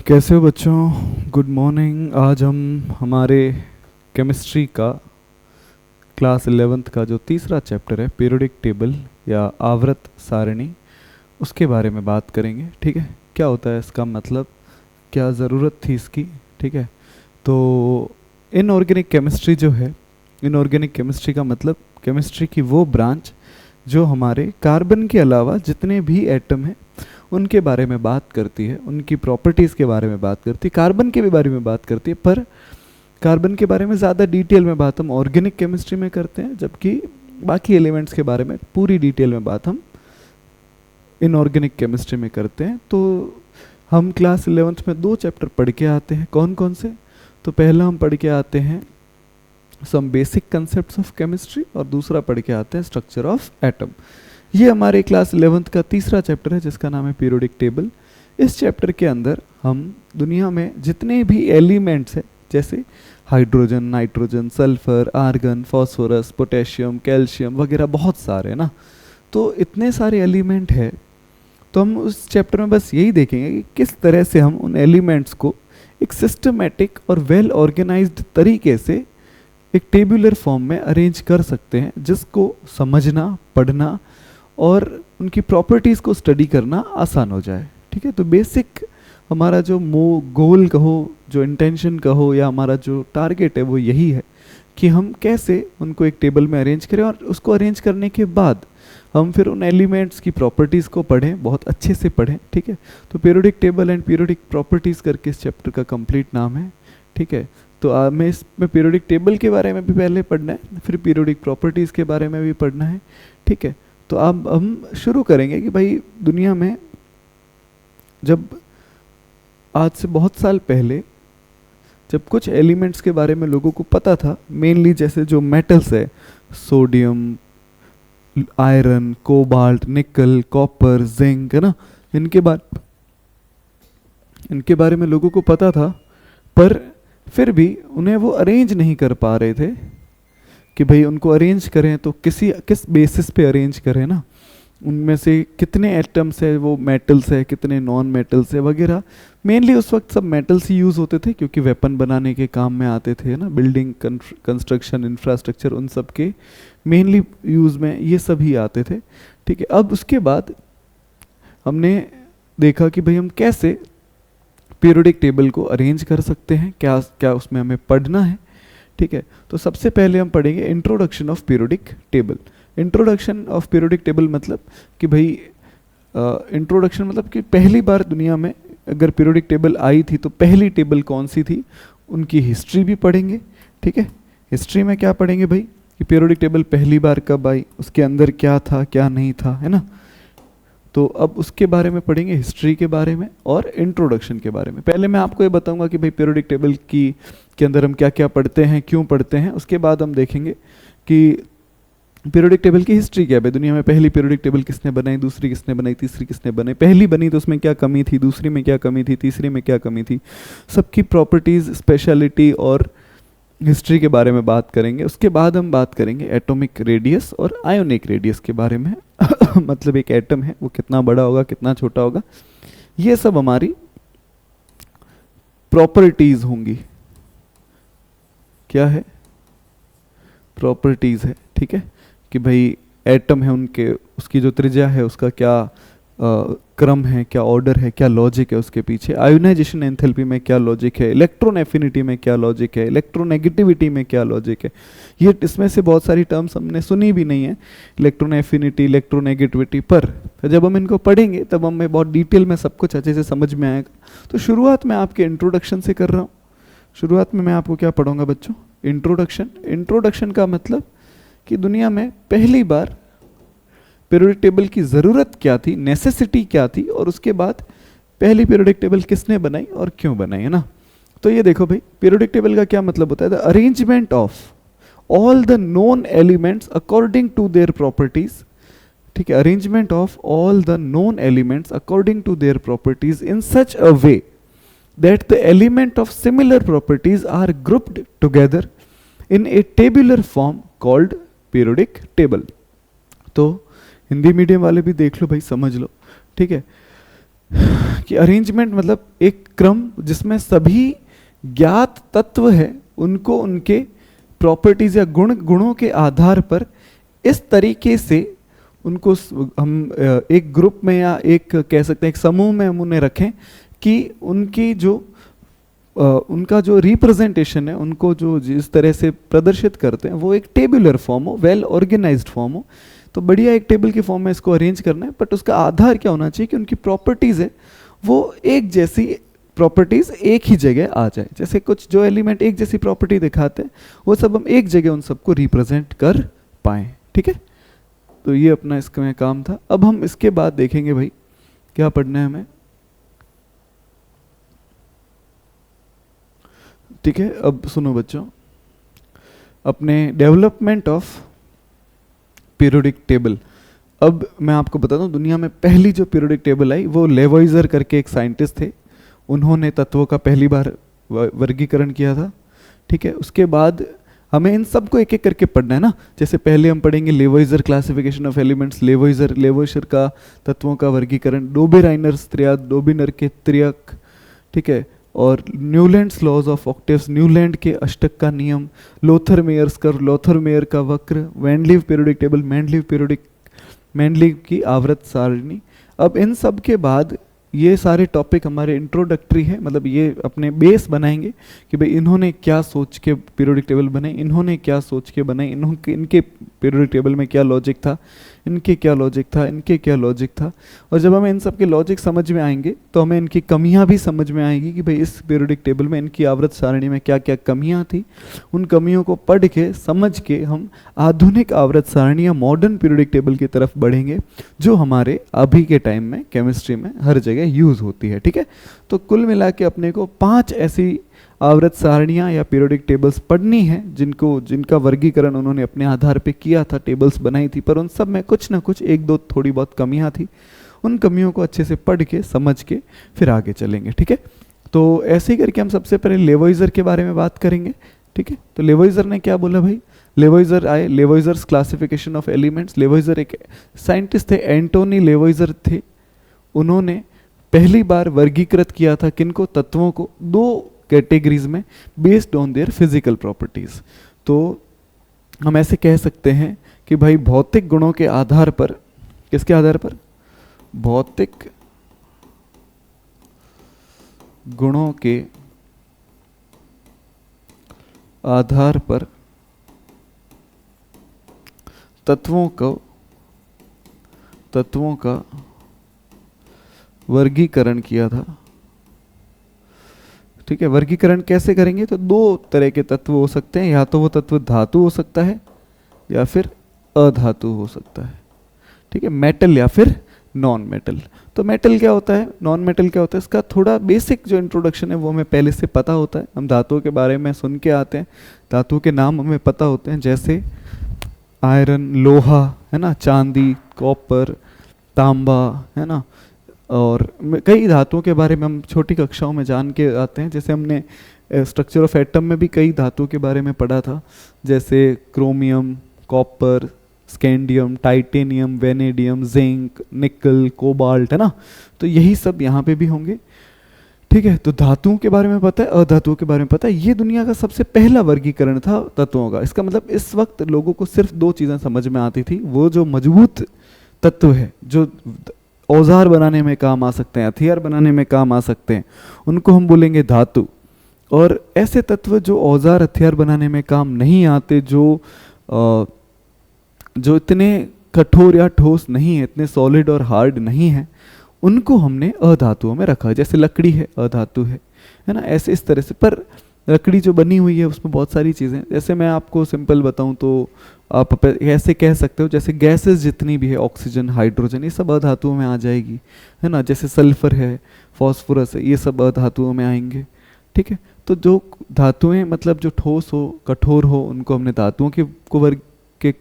कैसे हो बच्चों? Good morning. आज हम हमारे केमिस्ट्री का क्लास 11th का जो तीसरा चैप्टर है पीरियोडिक टेबल या आवर्त सारणी, उसके बारे में बात करेंगे। ठीक है, क्या होता है इसका मतलब, क्या ज़रूरत थी इसकी। ठीक है, तो इनऑर्गेनिक केमिस्ट्री जो है, इनऑर्गेनिक केमिस्ट्री का मतलब केमिस्ट्री की वो ब्रांच जो हमारे कार्बन के अलावा जितने भी एटम हैं उनके बारे में बात करती है, उनकी प्रॉपर्टीज़ के बारे में बात करती है, कार्बन के भी बारे में बात करती है। पर कार्बन के बारे में ज़्यादा डिटेल में बात हम ऑर्गेनिक केमिस्ट्री में करते हैं, जबकि बाकी एलिमेंट्स के बारे में पूरी डिटेल में बात हम इनऑर्गेनिक केमिस्ट्री में करते हैं। तो हम क्लास 11th में 2 चैप्टर पढ़ के आते हैं। कौन कौन से? तो पहला हम पढ़ के आते हैं some basic concepts of chemistry और दूसरा पढ़ के आते हैं स्ट्रक्चर ऑफ एटम। ये हमारे क्लास 11th का तीसरा चैप्टर है जिसका नाम है पीरियोडिक टेबल। इस चैप्टर के अंदर हम दुनिया में जितने भी एलिमेंट्स हैं, जैसे hydrogen, nitrogen, sulphur, argon, phosphorus, potassium, calcium वगैरह बहुत सारे हैं ना, तो इतने सारे एलिमेंट है। तो हम उस चैप्टर में बस यही देखेंगे कि किस तरह से हम उन एलिमेंट्स को एक सिस्टमेटिक और वेल ऑर्गेनाइज्ड तरीके से एक टेबुलर फॉर्म में अरेंज कर सकते हैं, जिसको समझना, पढ़ना और उनकी प्रॉपर्टीज़ को स्टडी करना आसान हो जाए। ठीक है, तो बेसिक हमारा जो गोल कहो, जो इंटेंशन कहो, या हमारा जो टारगेट है वो यही है कि हम कैसे उनको एक टेबल में अरेंज करें, और उसको अरेंज करने के बाद हम फिर उन एलिमेंट्स की प्रॉपर्टीज़ को पढ़ें, बहुत अच्छे से पढ़ें। ठीक है, तो periodic table and periodic properties करके इस चैप्टर का कंप्लीट नाम है। ठीक है, तो हमें इसमें पीरियोडिक टेबल के बारे में भी पहले पढ़ना है, फिर पीरियोडिक प्रॉपर्टीज़ के बारे में भी पढ़ना है। ठीक है, तो अब हम शुरू करेंगे कि भाई दुनिया में जब आज से बहुत साल पहले जब कुछ एलिमेंट्स के बारे में लोगों को पता था, मेनली जैसे जो मेटल्स है, सोडियम, आयरन, कोबाल्ट, निकल, कॉपर, जिंक, है ना, इनके बारे में लोगों को पता था, पर फिर भी उन्हें वो अरेंज नहीं कर पा रहे थे कि भाई उनको अरेंज करें तो किस बेसिस पे अरेंज करें ना, उनमें से कितने एटम्स है वो मेटल्स है, कितने नॉन मेटल्स है वगैरह। मेनली उस वक्त सब मेटल्स ही यूज़ होते थे क्योंकि वेपन बनाने के काम में आते थे ना, बिल्डिंग कंस्ट्रक्शन, इंफ्रास्ट्रक्चर, उन सब के मेनली यूज़ में ये सब ही आते थे। ठीक है, अब उसके बाद हमने देखा कि भाई हम कैसे पीरियोडिक टेबल को अरेंज कर सकते हैं, क्या क्या उसमें हमें पढ़ना है। ठीक है, तो सबसे पहले हम पढ़ेंगे introduction of periodic table. Introduction of periodic table मतलब कि भाई इंट्रोडक्शन मतलब कि पहली बार दुनिया में अगर पीरियोडिक टेबल आई थी तो पहली टेबल कौन सी थी, उनकी हिस्ट्री भी पढ़ेंगे। ठीक है, हिस्ट्री में क्या पढ़ेंगे भाई कि पीरियोडिक टेबल पहली बार कब आई, उसके अंदर क्या था क्या नहीं था, है ना। तो अब उसके बारे में पढ़ेंगे, हिस्ट्री के बारे में और इंट्रोडक्शन के बारे में। पहले मैं आपको ये बताऊंगा कि भाई पीरियोडिक टेबल के अंदर हम क्या क्या पढ़ते हैं, क्यों पढ़ते हैं। उसके बाद हम देखेंगे कि पीरियोडिक टेबल की हिस्ट्री क्या है, दुनिया में पहली पीरियोडिक टेबल किसने बनाई, दूसरी किसने बनाई, तीसरी किसने बनाई, पहली बनी तो उसमें क्या कमी थी, दूसरी में क्या कमी थी, तीसरी में क्या कमी थी, सबकी प्रॉपर्टीज़, स्पेशलिटी और हिस्ट्री के बारे में बात करेंगे। उसके बाद हम बात करेंगे एटॉमिक रेडियस और आयोनिक रेडियस के बारे में मतलब एक एटम है वो कितना बड़ा होगा, कितना छोटा होगा, ये सब हमारी प्रॉपर्टीज होंगी। क्या है? प्रॉपर्टीज है। ठीक है, कि भाई एटम है, उसकी जो त्रिज्या है उसका क्या क्रम है, क्या ऑर्डर है, क्या लॉजिक है उसके पीछे, आयोनाइजेशन एंथैल्पी में क्या लॉजिक है, इलेक्ट्रॉन एफिनिटी में क्या लॉजिक है, इलेक्ट्रोनेगेटिविटी में क्या लॉजिक है। ये इसमें से बहुत सारी टर्म्स हमने सुनी भी नहीं है, इलेक्ट्रॉन एफिनिटी, इलेक्ट्रोनेगेटिविटी, पर जब हम इनको पढ़ेंगे तब हमें बहुत डिटेल में सब कुछ अच्छे से समझ में आएगा। तो शुरुआत में आपके इंट्रोडक्शन से कर रहा हूँ। शुरुआत में मैं आपको क्या पढ़ूंगा बच्चों? इंट्रोडक्शन। इंट्रोडक्शन का मतलब कि दुनिया में पहली बार पीरियोडिक टेबल की ज़रूरत क्या थी, नेसेसिटी क्या थी, और उसके बाद पहली पीरियोडिक टेबल किसने बनाई और क्यों बनाई, है ना। तो ये देखो भाई, पीरियोडिक टेबल का क्या मतलब होता है? The arrangement of all the known elements according to their properties. ठीक है, arrangement of all the known elements according to their properties in such a way that the element of similar properties are grouped together in a tabular form called periodic table। तो Hindi medium वाले भी देख लो भाई, समझ लो। ठीक है, कि arrangement मतलब एक क्रम जिसमें सभी ज्ञात तत्व है उनको उनके प्रॉपर्टीज या गुणों के आधार पर इस तरीके से उनको हम एक ग्रुप में या एक कह सकते हैं एक समूह में हम उन्हें रखें कि उनकी जो उनका जो रिप्रेजेंटेशन है, उनको जो जिस तरह से प्रदर्शित करते हैं वो एक टेबुलर फॉर्म हो, वेल ऑर्गेनाइज्ड फॉर्म हो। तो बढ़िया एक टेबल की फॉर्म में इसको अरेंज करना है, बट उसका आधार क्या होना चाहिए कि उनकी प्रॉपर्टीज है वो एक जैसी प्रॉपर्टीज एक ही जगह आ जाए। जैसे कुछ जो एलिमेंट एक जैसी प्रॉपर्टी दिखाते हैं वो सब हम एक जगह उन सबको रिप्रेजेंट कर पाएँ। ठीक है, तो ये अपना इसका काम था। अब हम इसके बाद देखेंगे भाई क्या पढ़ना है हमें। ठीक है, अब सुनो बच्चों, अपने डेवलपमेंट ऑफ पीरियोडिक टेबल। अब मैं आपको बताता हूँ दुनिया में पहली जो पीरियोडिक टेबल आई वो लेवॉइजर करके एक साइंटिस्ट थे, उन्होंने तत्वों का पहली बार वर्गीकरण किया था। ठीक है, उसके बाद हमें इन सबको एक एक करके पढ़ना है ना। जैसे पहले हम पढ़ेंगे लेवॉइजर क्लासिफिकेशन ऑफ एलिमेंट्स, लेवॉइजर का तत्वों का वर्गीकरण, डोबेराइनर्स त्रियाद, डोबिनर के त्रियक, ठीक है, और Newlands laws of octaves, Newland के अष्टक का नियम, Lothar Meyers curve, Lothar Meyer का वक्र, मेंडलीव पीरियोडिक टेबल, मेंडलीव की आवर्त सारणी। अब इन सब के बाद ये सारे टॉपिक हमारे इंट्रोडक्टरी है, मतलब ये अपने बेस बनाएंगे कि भाई इन्होंने क्या सोच के पीरियोडिक टेबल बनाई, इन्होंने क्या सोच के बनाई, इनके पीरियोडिक टेबल में क्या लॉजिक था, इनके क्या लॉजिक था, इनके क्या लॉजिक था। और जब हमें इन सब के लॉजिक समझ में आएंगे तो हमें इनकी कमियां भी समझ में आएगी कि भाई इस पीरियोडिक टेबल में इनकी आवर्त सारणी में क्या क्या कमियां थी। उन कमियों को पढ़ के समझ के हम आधुनिक आवर्त सारणी या मॉडर्न पीरियोडिक टेबल की तरफ बढ़ेंगे जो हमारे अभी के टाइम में केमिस्ट्री में हर जगह यूज होती है। ठीक है, तो कुल मिला के अपने को 5 ऐसी आवर्त सारणियाँ या पीरियोडिक टेबल्स पढ़नी है जिनका वर्गीकरण उन्होंने अपने आधार पे किया था, टेबल्स बनाई थी, पर उन सब में कुछ ना कुछ एक दो थोड़ी बहुत कमियां थी। उन कमियों को अच्छे से पढ़ के समझ के फिर आगे चलेंगे। ठीक है, तो ऐसे ही करके हम सबसे पहले लेवॉइजर के बारे में बात करेंगे। ठीक है, तो लेवॉइजर ने क्या बोला भाई, लेवॉइजर आए, लेवॉइजर्स क्लासिफिकेशन ऑफ एलिमेंट्स। लेवॉइजर एक साइंटिस्ट थे, एंटोनी लेवॉइजर थे। उन्होंने पहली बार वर्गीकृत किया था किनको, तत्वों को 2 कैटेगरीज में based on their physical properties. तो हम ऐसे कह सकते हैं कि भाई भौतिक गुणों के आधार पर, किसके आधार पर, भौतिक गुणों के आधार पर तत्वों का वर्गीकरण किया था। ठीक है, वर्गीकरण कैसे करेंगे, तो 2 तरह के तत्व हो सकते हैं, या तो वो तत्व धातु हो सकता है या फिर अधातु हो सकता है। ठीक है, मेटल या फिर नॉन मेटल। तो मेटल क्या होता है, नॉन मेटल क्या होता है, इसका थोड़ा बेसिक जो इंट्रोडक्शन है वो हमें पहले से पता होता है। हम धातुओं के बारे में सुन के आते हैं, धातुओं के नाम हमें पता होते हैं, जैसे आयरन, लोहा है ना, चांदी, कॉपर, तांबा है ना, और कई धातुओं के बारे में हम छोटी कक्षाओं में जान के आते हैं। जैसे हमने स्ट्रक्चर ऑफ एटम में भी कई धातुओं के बारे में पढ़ा था, जैसे chromium, copper, scandium, titanium, vanadium, zinc, निकल, कोबाल्ट है ना। तो यही सब यहाँ पे भी होंगे। ठीक है, तो धातुओं के बारे में पता है, अधातुओं के बारे में पता है। ये दुनिया का सबसे पहला वर्गीकरण था तत्वों का। इसका मतलब इस वक्त लोगों को सिर्फ 2 चीज़ें समझ में आती थी, वो जो मजबूत तत्व है जो औजार बनाने में काम आ सकते हैं, हथियार बनाने में काम आ सकते हैं, उनको हम बोलेंगे धातु। और ऐसे तत्व जो औजार हथियार बनाने में काम नहीं आते, जो इतने कठोर या ठोस नहीं है, इतने सॉलिड और हार्ड नहीं है, उनको हमने अधातुओं में रखा है। जैसे लकड़ी है, अधातु है ना, ऐसे इस तरह से। पर लकड़ी जो बनी हुई है उसमें बहुत सारी चीज़ें, जैसे मैं आपको सिंपल बताऊं तो आप ऐसे कह सकते हो, जैसे गैसेस जितनी भी है, ऑक्सीजन, हाइड्रोजन, ये सब अधातुओं में आ जाएगी, है ना। जैसे सल्फर है, फॉस्फोरस है, ये सब अधातुओं में आएंगे। ठीक है, तो जो धातुएं मतलब जो ठोस हो, कठोर हो, उनको हमने धातुओं के वर्ग के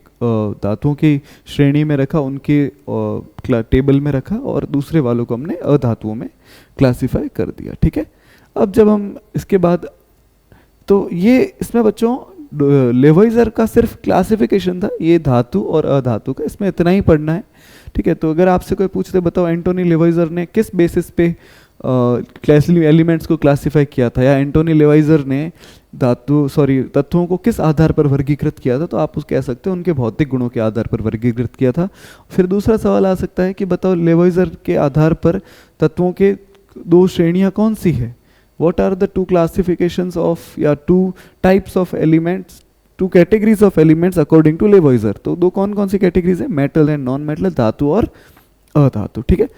धातुओं की श्रेणी में रखा, उनके टेबल में रखा, और दूसरे वालों को हमने अधातुओं में क्लासिफाई कर दिया। ठीक है, अब जब हम इसके बाद, तो ये इसमें बच्चों लेवॉइजर का सिर्फ क्लासिफिकेशन था, ये धातु और अधातु का, इसमें इतना ही पढ़ना है। ठीक है, तो अगर आपसे कोई पूछते बताओ एंटोनी लेवॉइजर ने किस बेसिस पे एलिमेंट्स को क्लासिफाई किया था, या एंटोनी लेवाइजर ने तत्वों को किस आधार पर वर्गीकृत किया था, तो आप उस कह सकते हो उनके भौतिक गुणों के आधार पर वर्गीकृत किया था। फिर दूसरा सवाल आ सकता है कि बताओ लेवाइजर के आधार पर तत्वों के दो श्रेणियां कौन सी है, what are the two classifications of या two types of elements, two categories of elements according to Lavoisier. तो दो कौन कौन सी कैटेगरीज है, मेटल एंड नॉन मेटल, धातु और अधातु, ठीक है।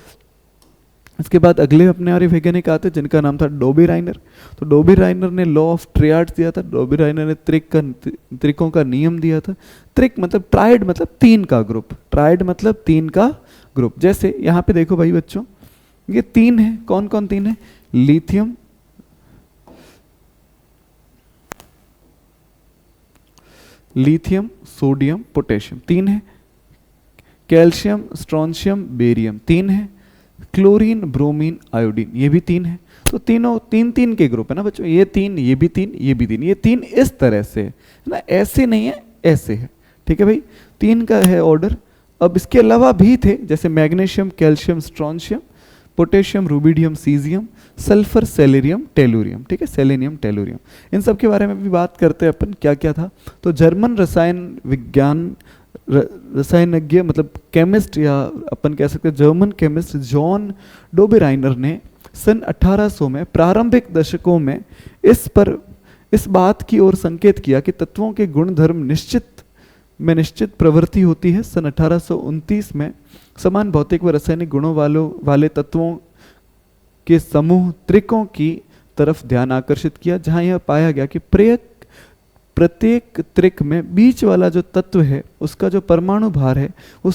इसके बाद अगले अपने आर्य वैज्ञानिक आते जिनका नाम था डोबी राइनर। तो डोबी राइनर ने लॉ ऑफ ट्रियाड्स दिया था, डोबी राइनर ने त्रिकों का नियम दिया था। त्रिक मतलब ट्राइड मतलब तीन का ग्रुप, ट्राइड मतलब तीन का ग्रुप। जैसे यहाँ पे देखो भाई बच्चों, ये तीन है, कौन कौन तीन है, लिथियम, लिथियम, सोडियम, पोटेशियम तीन है, कैल्शियम, स्ट्रोंशियम, बेरियम तीन है, क्लोरीन, ब्रोमीन, आयोडीन ये भी तीन है। तो तीनों तीन तीन के ग्रुप है ना बच्चों, ये तीन, ये भी तीन, ये भी तीन, ये तीन इस तरह से है ना, ऐसे नहीं है, ऐसे है, ठीक है भाई, तीन का है ऑर्डर। अब इसके अलावा भी थे जैसे magnesium, calcium, strontium, potassium, rubidium, caesium, sulphur, selenium, tellurium, ठीक है, सेलेनियम, टेलुरियम, इन सब के बारे में भी बात करते हैं अपन क्या क्या था। तो जर्मन रसायनज्ञ मतलब केमिस्ट, या अपन कह सकते हैं जर्मन केमिस्ट जॉन डोबे राइनर ने सन 1800 में प्रारंभिक दशकों में इस बात की ओर संकेत किया कि तत्वों के गुणधर्म निश्चित प्रवृत्ति होती है। सन 1829 में समान भौतिक व रासायनिक गुणों वाले तत्वों के समूह त्रिकों की तरफ ध्यान आकर्षित किया, जहां यह पाया गया कि प्रत्येक त्रिक में बीच वाला जो तत्व है उसका जो परमाणु भार है वो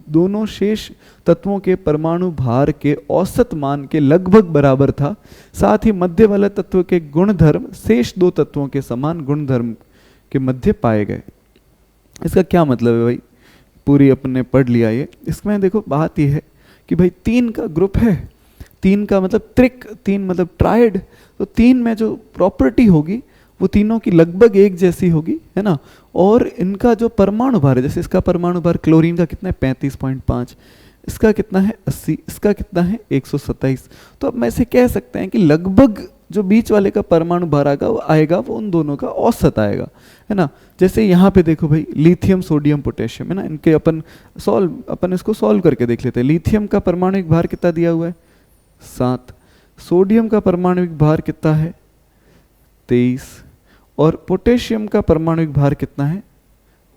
दोनों शेष तत्वों के परमाणु भार के औसत मान के लगभग बराबर था। साथ ही मध्य वाले तत्व के गुणधर्म शेष दो तत्वों के समान गुणधर्म के मध्य पाए गए। इसका क्या मतलब है भाई, पूरी अपने पढ़ लिया ये। इसमें देखो बात ये है कि भाई तीन का ग्रुप है, तीन का मतलब त्रिक, तीन मतलब ट्राइड, तो तीन में जो प्रॉपर्टी होगी वो तीनों की लगभग एक जैसी होगी, है ना। और इनका जो परमाणु भार है, जैसे इसका परमाणु भार क्लोरीन का कितना है 35.5, इसका कितना है 80, इसका कितना है 127। तो अब मैं इसे कह सकते हैं कि लगभग जो बीच वाले का परमाणु भार आएगा वो उन दोनों का औसत आएगा, है ना। जैसे यहाँ पे देखो भाई लिथियम, सोडियम, पोटेशियम, है ना, इनके अपन इसको सॉल्व करके देख लेते हैं। लिथियम का परमाणुिक भार कितना दिया हुआ है 7, सोडियम का परमाणुिक भार कितना है 23, और पोटेशियम का परमाणुिक भार कितना है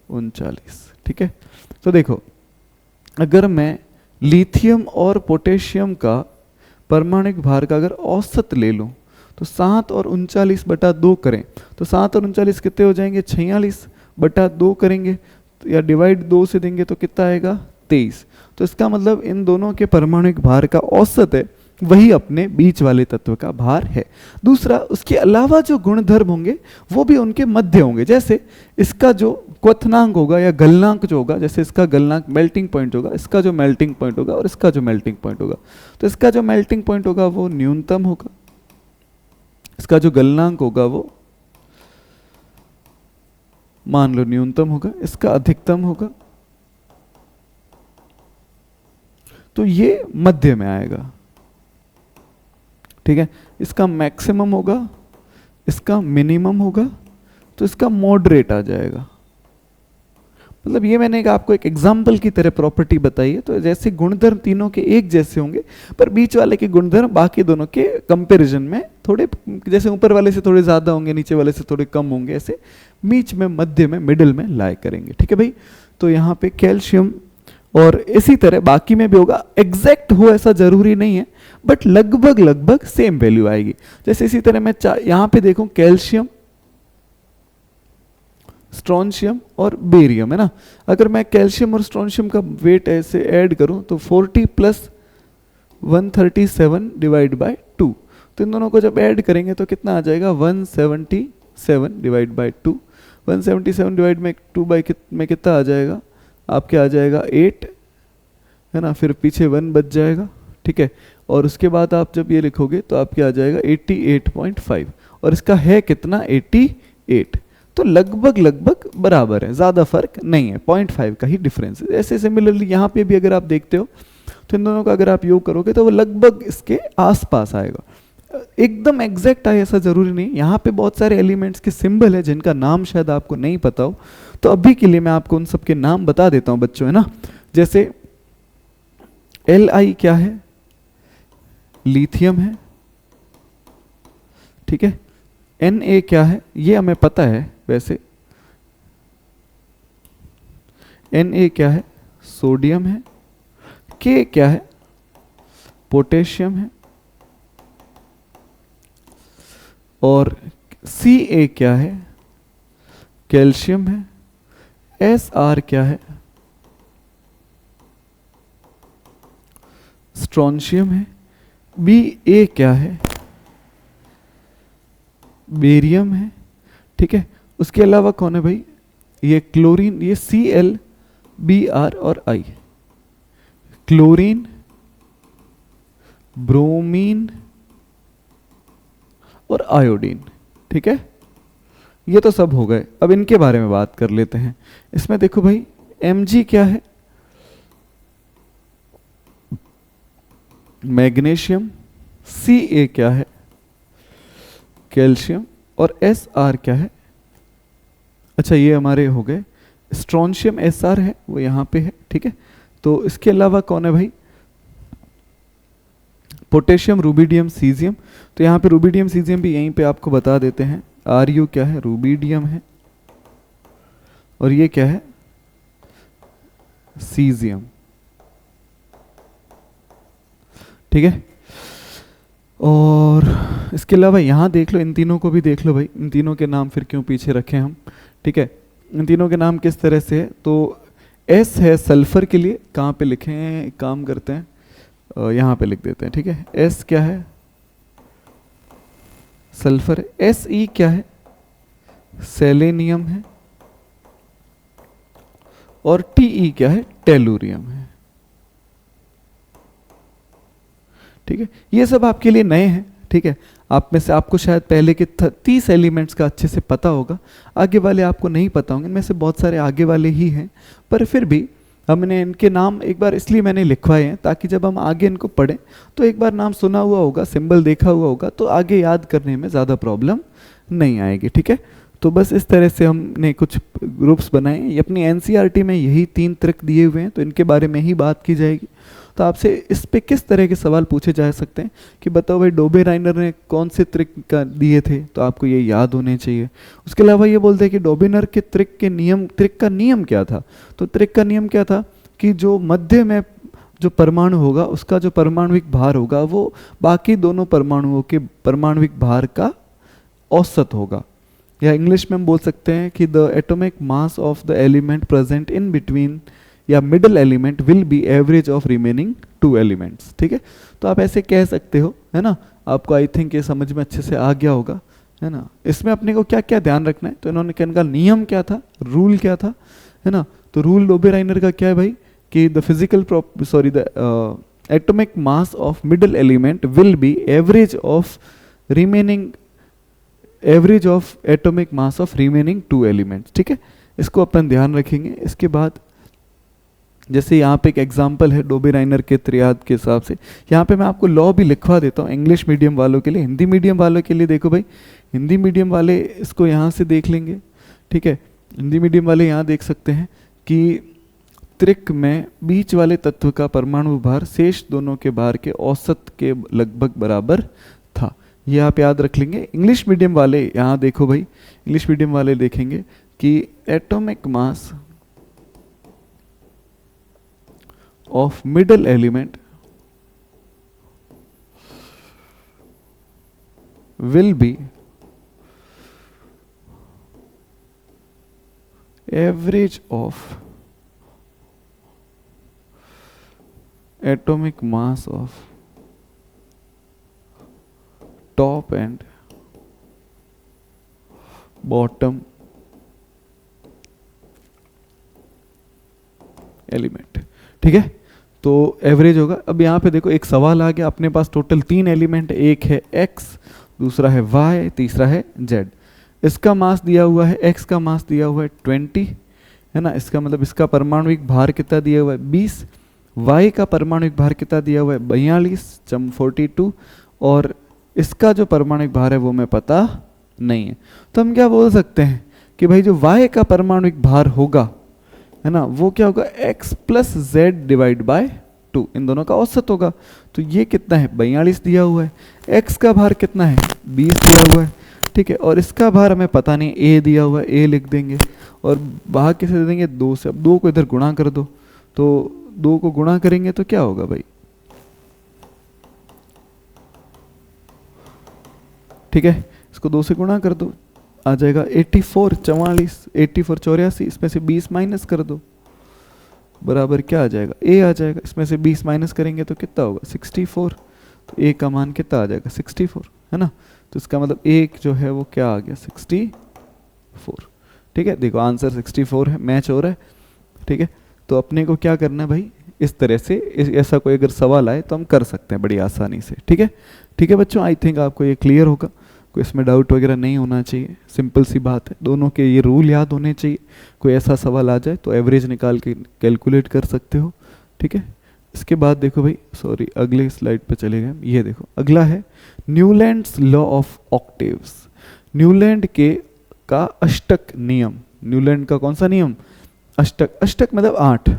39, ठीक है। तो देखो अगर मैं लिथियम और पोटेशियम का परमाणुिक भार का अगर औसत ले लूं तो 7 और 39/2 करें तो 7 और 39 कितने हो जाएंगे 46/2 करेंगे या डिवाइड 2 से देंगे तो कितना आएगा 23। तो इसका मतलब इन दोनों के परमाणुिक भार का औसत है वही अपने बीच वाले तत्व का भार है। दूसरा, उसके अलावा जो गुणधर्म होंगे वो भी उनके मध्य होंगे। जैसे इसका जो क्वथनांक होगा या गलनांक जो होगा, जैसे इसका गलनांक मेल्टिंग पॉइंट होगा, इसका जो मेल्टिंग पॉइंट होगा और इसका जो मेल्टिंग पॉइंट होगा, तो इसका जो मेल्टिंग पॉइंट होगा वो न्यूनतम होगा, इसका जो गलनांक होगा वो मान लो न्यूनतम होगा, इसका अधिकतम होगा, तो ये मध्य में आएगा, ठीक है। इसका मैक्सिमम होगा, इसका मिनिमम होगा, तो इसका मॉडरेट आ जाएगा। मतलब ये मैंने आपको एक एग्जाम्पल की तरह प्रॉपर्टी बताई है। तो जैसे गुणधर्म तीनों के एक जैसे होंगे पर बीच वाले के गुणधर्म बाकी दोनों के कंपैरिजन में थोड़े, जैसे ऊपर वाले से थोड़े ज्यादा होंगे, नीचे वाले से थोड़े कम होंगे, ऐसे बीच में मध्य में मिडिल में लाई करेंगे, ठीक है भाई। तो यहाँ पे कैल्शियम और इसी तरह बाकी में भी होगा, एग्जैक्ट हो ऐसा जरूरी नहीं है बट लगभग सेम वैल्यू आएगी। जैसे इसी तरह मैं यहाँ पे देखूं कैल्शियम, स्ट्रोंशियम और बेरियम, है ना। अगर मैं कैल्शियम और स्ट्रोंशियम का वेट ऐसे ऐड करूं तो 40 + 137 डिवाइड बाय 2, तो इन दोनों को जब ऐड करेंगे तो कितना आ जाएगा 177 डिवाइड बाय 2, 177 डिवाइड में 2 में कितना आ जाएगा आपके आ जाएगा 8, है ना, फिर पीछे 1 बच जाएगा, ठीक है। और उसके बाद आप जब ये लिखोगे तो आपके आ जाएगा 88.5 और इसका है कितना 88, तो लगभग बराबर है, ज़्यादा फर्क नहीं है, 0.5 का ही डिफरेंस है। ऐसे सिमिलरली यहाँ पे भी अगर आप देखते हो तो इन दोनों का अगर आप योग करोगे तो वो लगभग इसके आसपास आएगा, एकदम एग्जैक्ट आए ऐसा जरूरी नहीं। यहाँ पे बहुत सारे एलिमेंट्स के सिंबल है जिनका नाम शायद आपको नहीं पता हो, तो अभी के लिए मैं आपको उन सबके नाम बता देता हूँ बच्चों, है ना। जैसे Li क्या है, लिथियम है, ठीक है। Na क्या है, ये हमें पता है वैसे, Na क्या है, सोडियम है। K क्या है, पोटेशियम है। और Ca क्या है, कैल्शियम है। Sr क्या है, स्ट्रोंशियम है। Ba क्या है, बेरियम है, ठीक है। उसके अलावा कौन है भाई, ये क्लोरीन, ये Cl, Br और I, क्लोरीन, ब्रोमीन और आयोडीन, ठीक है। ये तो सब हो गए। अब इनके बारे में बात कर लेते हैं। इसमें देखो भाई Mg क्या है, मैग्नीशियम। Ca क्या है, कैल्शियम। और Sr क्या है, अच्छा ये हमारे हो गए। स्ट्रोंशियम Sr है, वो यहाँ पे है, ठीक है। तो इसके अलावा कौन है भाई, पोटेशियम, रूबिडियम, सीजियम। तो यहाँ पे रूबिडियम सीजियम भी यहीं पे आपको बता देते हैं। Ru क्या है, रूबिडियम है। और ये क्या है, सीजियम, ठीक है। और इसके अलावा यहाँ देख लो, इन तीनों को भी देख लो भाई, इन तीनों के नाम फिर क्यों पीछे रखे हम, ठीक है। इन तीनों के नाम किस तरह से है, तो S है सल्फर के लिए, कहाँ पे लिखे हैं, एक काम करते हैं यहाँ पे लिख देते हैं, ठीक है। S क्या है, सल्फर है। Se क्या है, सेलेनियम है। और Te क्या है, टेलुरियम है, ठीक है। ये सब आपके लिए नए हैं, ठीक है। आप में से आपको शायद पहले के 30 एलिमेंट्स का अच्छे से पता होगा, आगे वाले आपको नहीं पता होंगे। इनमें से बहुत सारे आगे वाले ही हैं, पर फिर भी हमने इनके नाम एक बार इसलिए मैंने लिखवाए हैं ताकि जब हम आगे इनको पढ़ें तो एक बार नाम सुना हुआ होगा, सिंबल देखा हुआ होगा, तो आगे याद करने में ज़्यादा प्रॉब्लम नहीं आएगी, ठीक है। तो बस इस तरह से हमने कुछ ग्रुप्स बनाए। ये अपनी एनसीईआरटी में यही 3 ट्रिक दिए हुए हैं, तो इनके बारे में ही बात की जाएगी। तो आपसे इस पे किस तरह के सवाल पूछे जा सकते हैं कि बताओ भाई डोबेराइनर ने कौन से ट्रिक का दिए थे, तो आपको ये याद होने चाहिए। उसके अलावा ये बोलते हैं कि डोबेराइनर के ट्रिक का नियम क्या था। तो ट्रिक का नियम क्या था कि जो मध्य में जो परमाणु होगा उसका जो परमाणुविक भार होगा वो बाकी दोनों परमाणुओं के परमाणुविक भार का औसत होगा, या इंग्लिश में हम बोल सकते हैं कि the atomic mass of the element present in between या middle element will be average of remaining 2 elements, ठीक है। तो आप ऐसे कह सकते हो, है ना। आपको आई थिंक ये समझ में अच्छे से आ गया होगा, है ना। इसमें अपने को क्या क्या ध्यान रखना है, तो इन्होंने कहने का नियम क्या था, रूल क्या था, है ना। तो रूल डोबेराइनर का क्या है भाई कि the atomic mass of middle element will be average of atomic mass of remaining 2 elements, ठीक है। इसको अपन ध्यान रखेंगे। इसके बाद जैसे यहाँ पे एक एग्जाम्पल है डोबेराइनर के त्रियाद के हिसाब से, यहाँ पे मैं आपको लॉ भी लिखवा देता हूँ इंग्लिश मीडियम वालों के लिए। हिंदी मीडियम वालों के लिए देखो भाई, हिंदी मीडियम वाले इसको यहाँ से देख लेंगे, ठीक है। हिंदी मीडियम वाले यहाँ देख सकते हैं कि त्रिक में बीच वाले तत्व का परमाणु भार शेष दोनों के भार के औसत के लगभग बराबर था। ये आप याद रख लेंगे। इंग्लिश मीडियम वाले यहाँ देखो भाई, इंग्लिश मीडियम वाले देखेंगे कि atomic mass of middle element will be average of atomic mass of top and bottom element, ठीक है। तो एवरेज होगा। अब यहाँ पे देखो एक सवाल आ गया, अपने पास टोटल 3 एलिमेंट, एक है x, दूसरा है y, तीसरा है z। इसका मास दिया हुआ है, x का मास दिया हुआ है 20, है ना। इसका मतलब इसका परमाणुविक भार कितना दिया हुआ है 20, Y का परमाणुक भार कितना दिया हुआ है 42.42 और इसका जो परमाणुक भार है वो हमें पता नहीं है। तो हम क्या बोल सकते हैं कि भाई जो Y का परमाणुक भार होगा है ना वो क्या होगा x plus Z divide by 2, इन दोनों का औसत होगा। तो ये कितना है 42 दिया हुआ है, x का भार कितना है 20 दिया हुआ है, ठीक है, और इसका भार हमें पता नहीं a दिया हुआ है, a लिख देंगे और भाग कैसे दे देंगे 2 से। अब 2 को इधर गुणा कर दो, तो 2 को गुणा करेंगे तो क्या होगा भाई, ठीक है, इसको 2 से गुणा कर दो आ जाएगा 84 84 इसमें से 20 माइनस कर दो बराबर क्या आ जाएगा a आ जाएगा, इसमें से 20 माइनस करेंगे तो कितना होगा 64, तो a का मान कितना आ जाएगा 64 है ना। तो इसका मतलब a जो है वो क्या आ गया 64, ठीक है, देखो आंसर 64 है, मैच हो रहा है, ठीक है। तो अपने को क्या करना है भाई, इस तरह से ऐसा कोई अगर सवाल आए तो हम कर सकते हैं बड़ी आसानी से, ठीक है। ठीक है बच्चों, आई थिंक आपको ये क्लियर होगा, कोई इसमें डाउट वगैरह नहीं होना चाहिए, सिंपल सी बात है, दोनों के ये रूल याद होने चाहिए, कोई ऐसा सवाल आ जाए तो एवरेज निकाल के कैलकुलेट कर सकते हो, ठीक है। इसके बाद देखो भाई, सॉरी अगले स्लाइड पे चले गए, ये देखो अगला है Newlands law of octaves. Newland के का अष्टक नियम, न्यूलैंड का कौन सा नियम, अष्टक, अष्टक मतलब 8,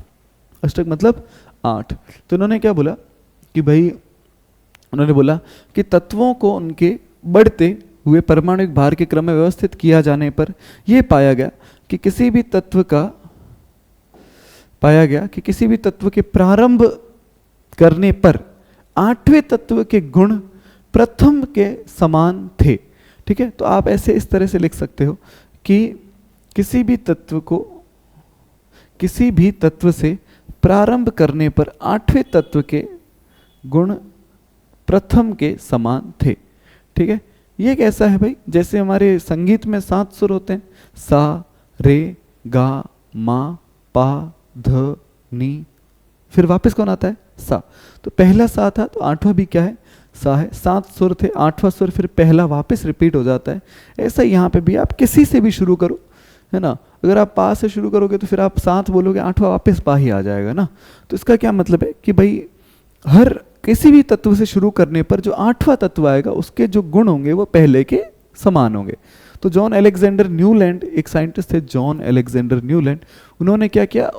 अष्टक मतलब 8। तो उन्होंने क्या बोला कि भाई, उन्होंने बोला कि तत्वों को उनके बढ़ते हुए परमाणुक भार के क्रम में व्यवस्थित किया जाने पर यह पाया गया कि किसी भी तत्व के प्रारंभ करने पर 8वें तत्व के गुण प्रथम के समान थे, ठीक है। तो आप ऐसे इस तरह से लिख सकते हो कि किसी भी तत्व से प्रारंभ करने पर 8वें तत्व के गुण प्रथम के समान थे, ठीक है। ये कैसा है भाई, जैसे हमारे संगीत में 7 सुर होते हैं, सा रे गा मा पा ध नी, फिर वापस कौन आता है सा। तो पहला सा था तो 8वां भी क्या है सा है, 7 सुर थे, 8वां सुर फिर पहला वापस रिपीट हो जाता है। ऐसा यहाँ पे भी आप किसी से भी शुरू करो है ना, अगर आप पा से शुरू करोगे तो फिर आप 7 बोलोगे, 8वां वापस पा ही आ जाएगा ना। तो इसका क्या मतलब है कि भाई हर किसी भी तत्व से शुरू करने पर जो 8वां तत्व आएगा उसके जो गुण होंगे वो पहले के समान होंगे। तो जॉन अलेक्जेंडर न्यूलैंड, एक साइंटिस्ट थे जॉन अलेक्जेंडर न्यूलैंड, उन्होंने क्या किया,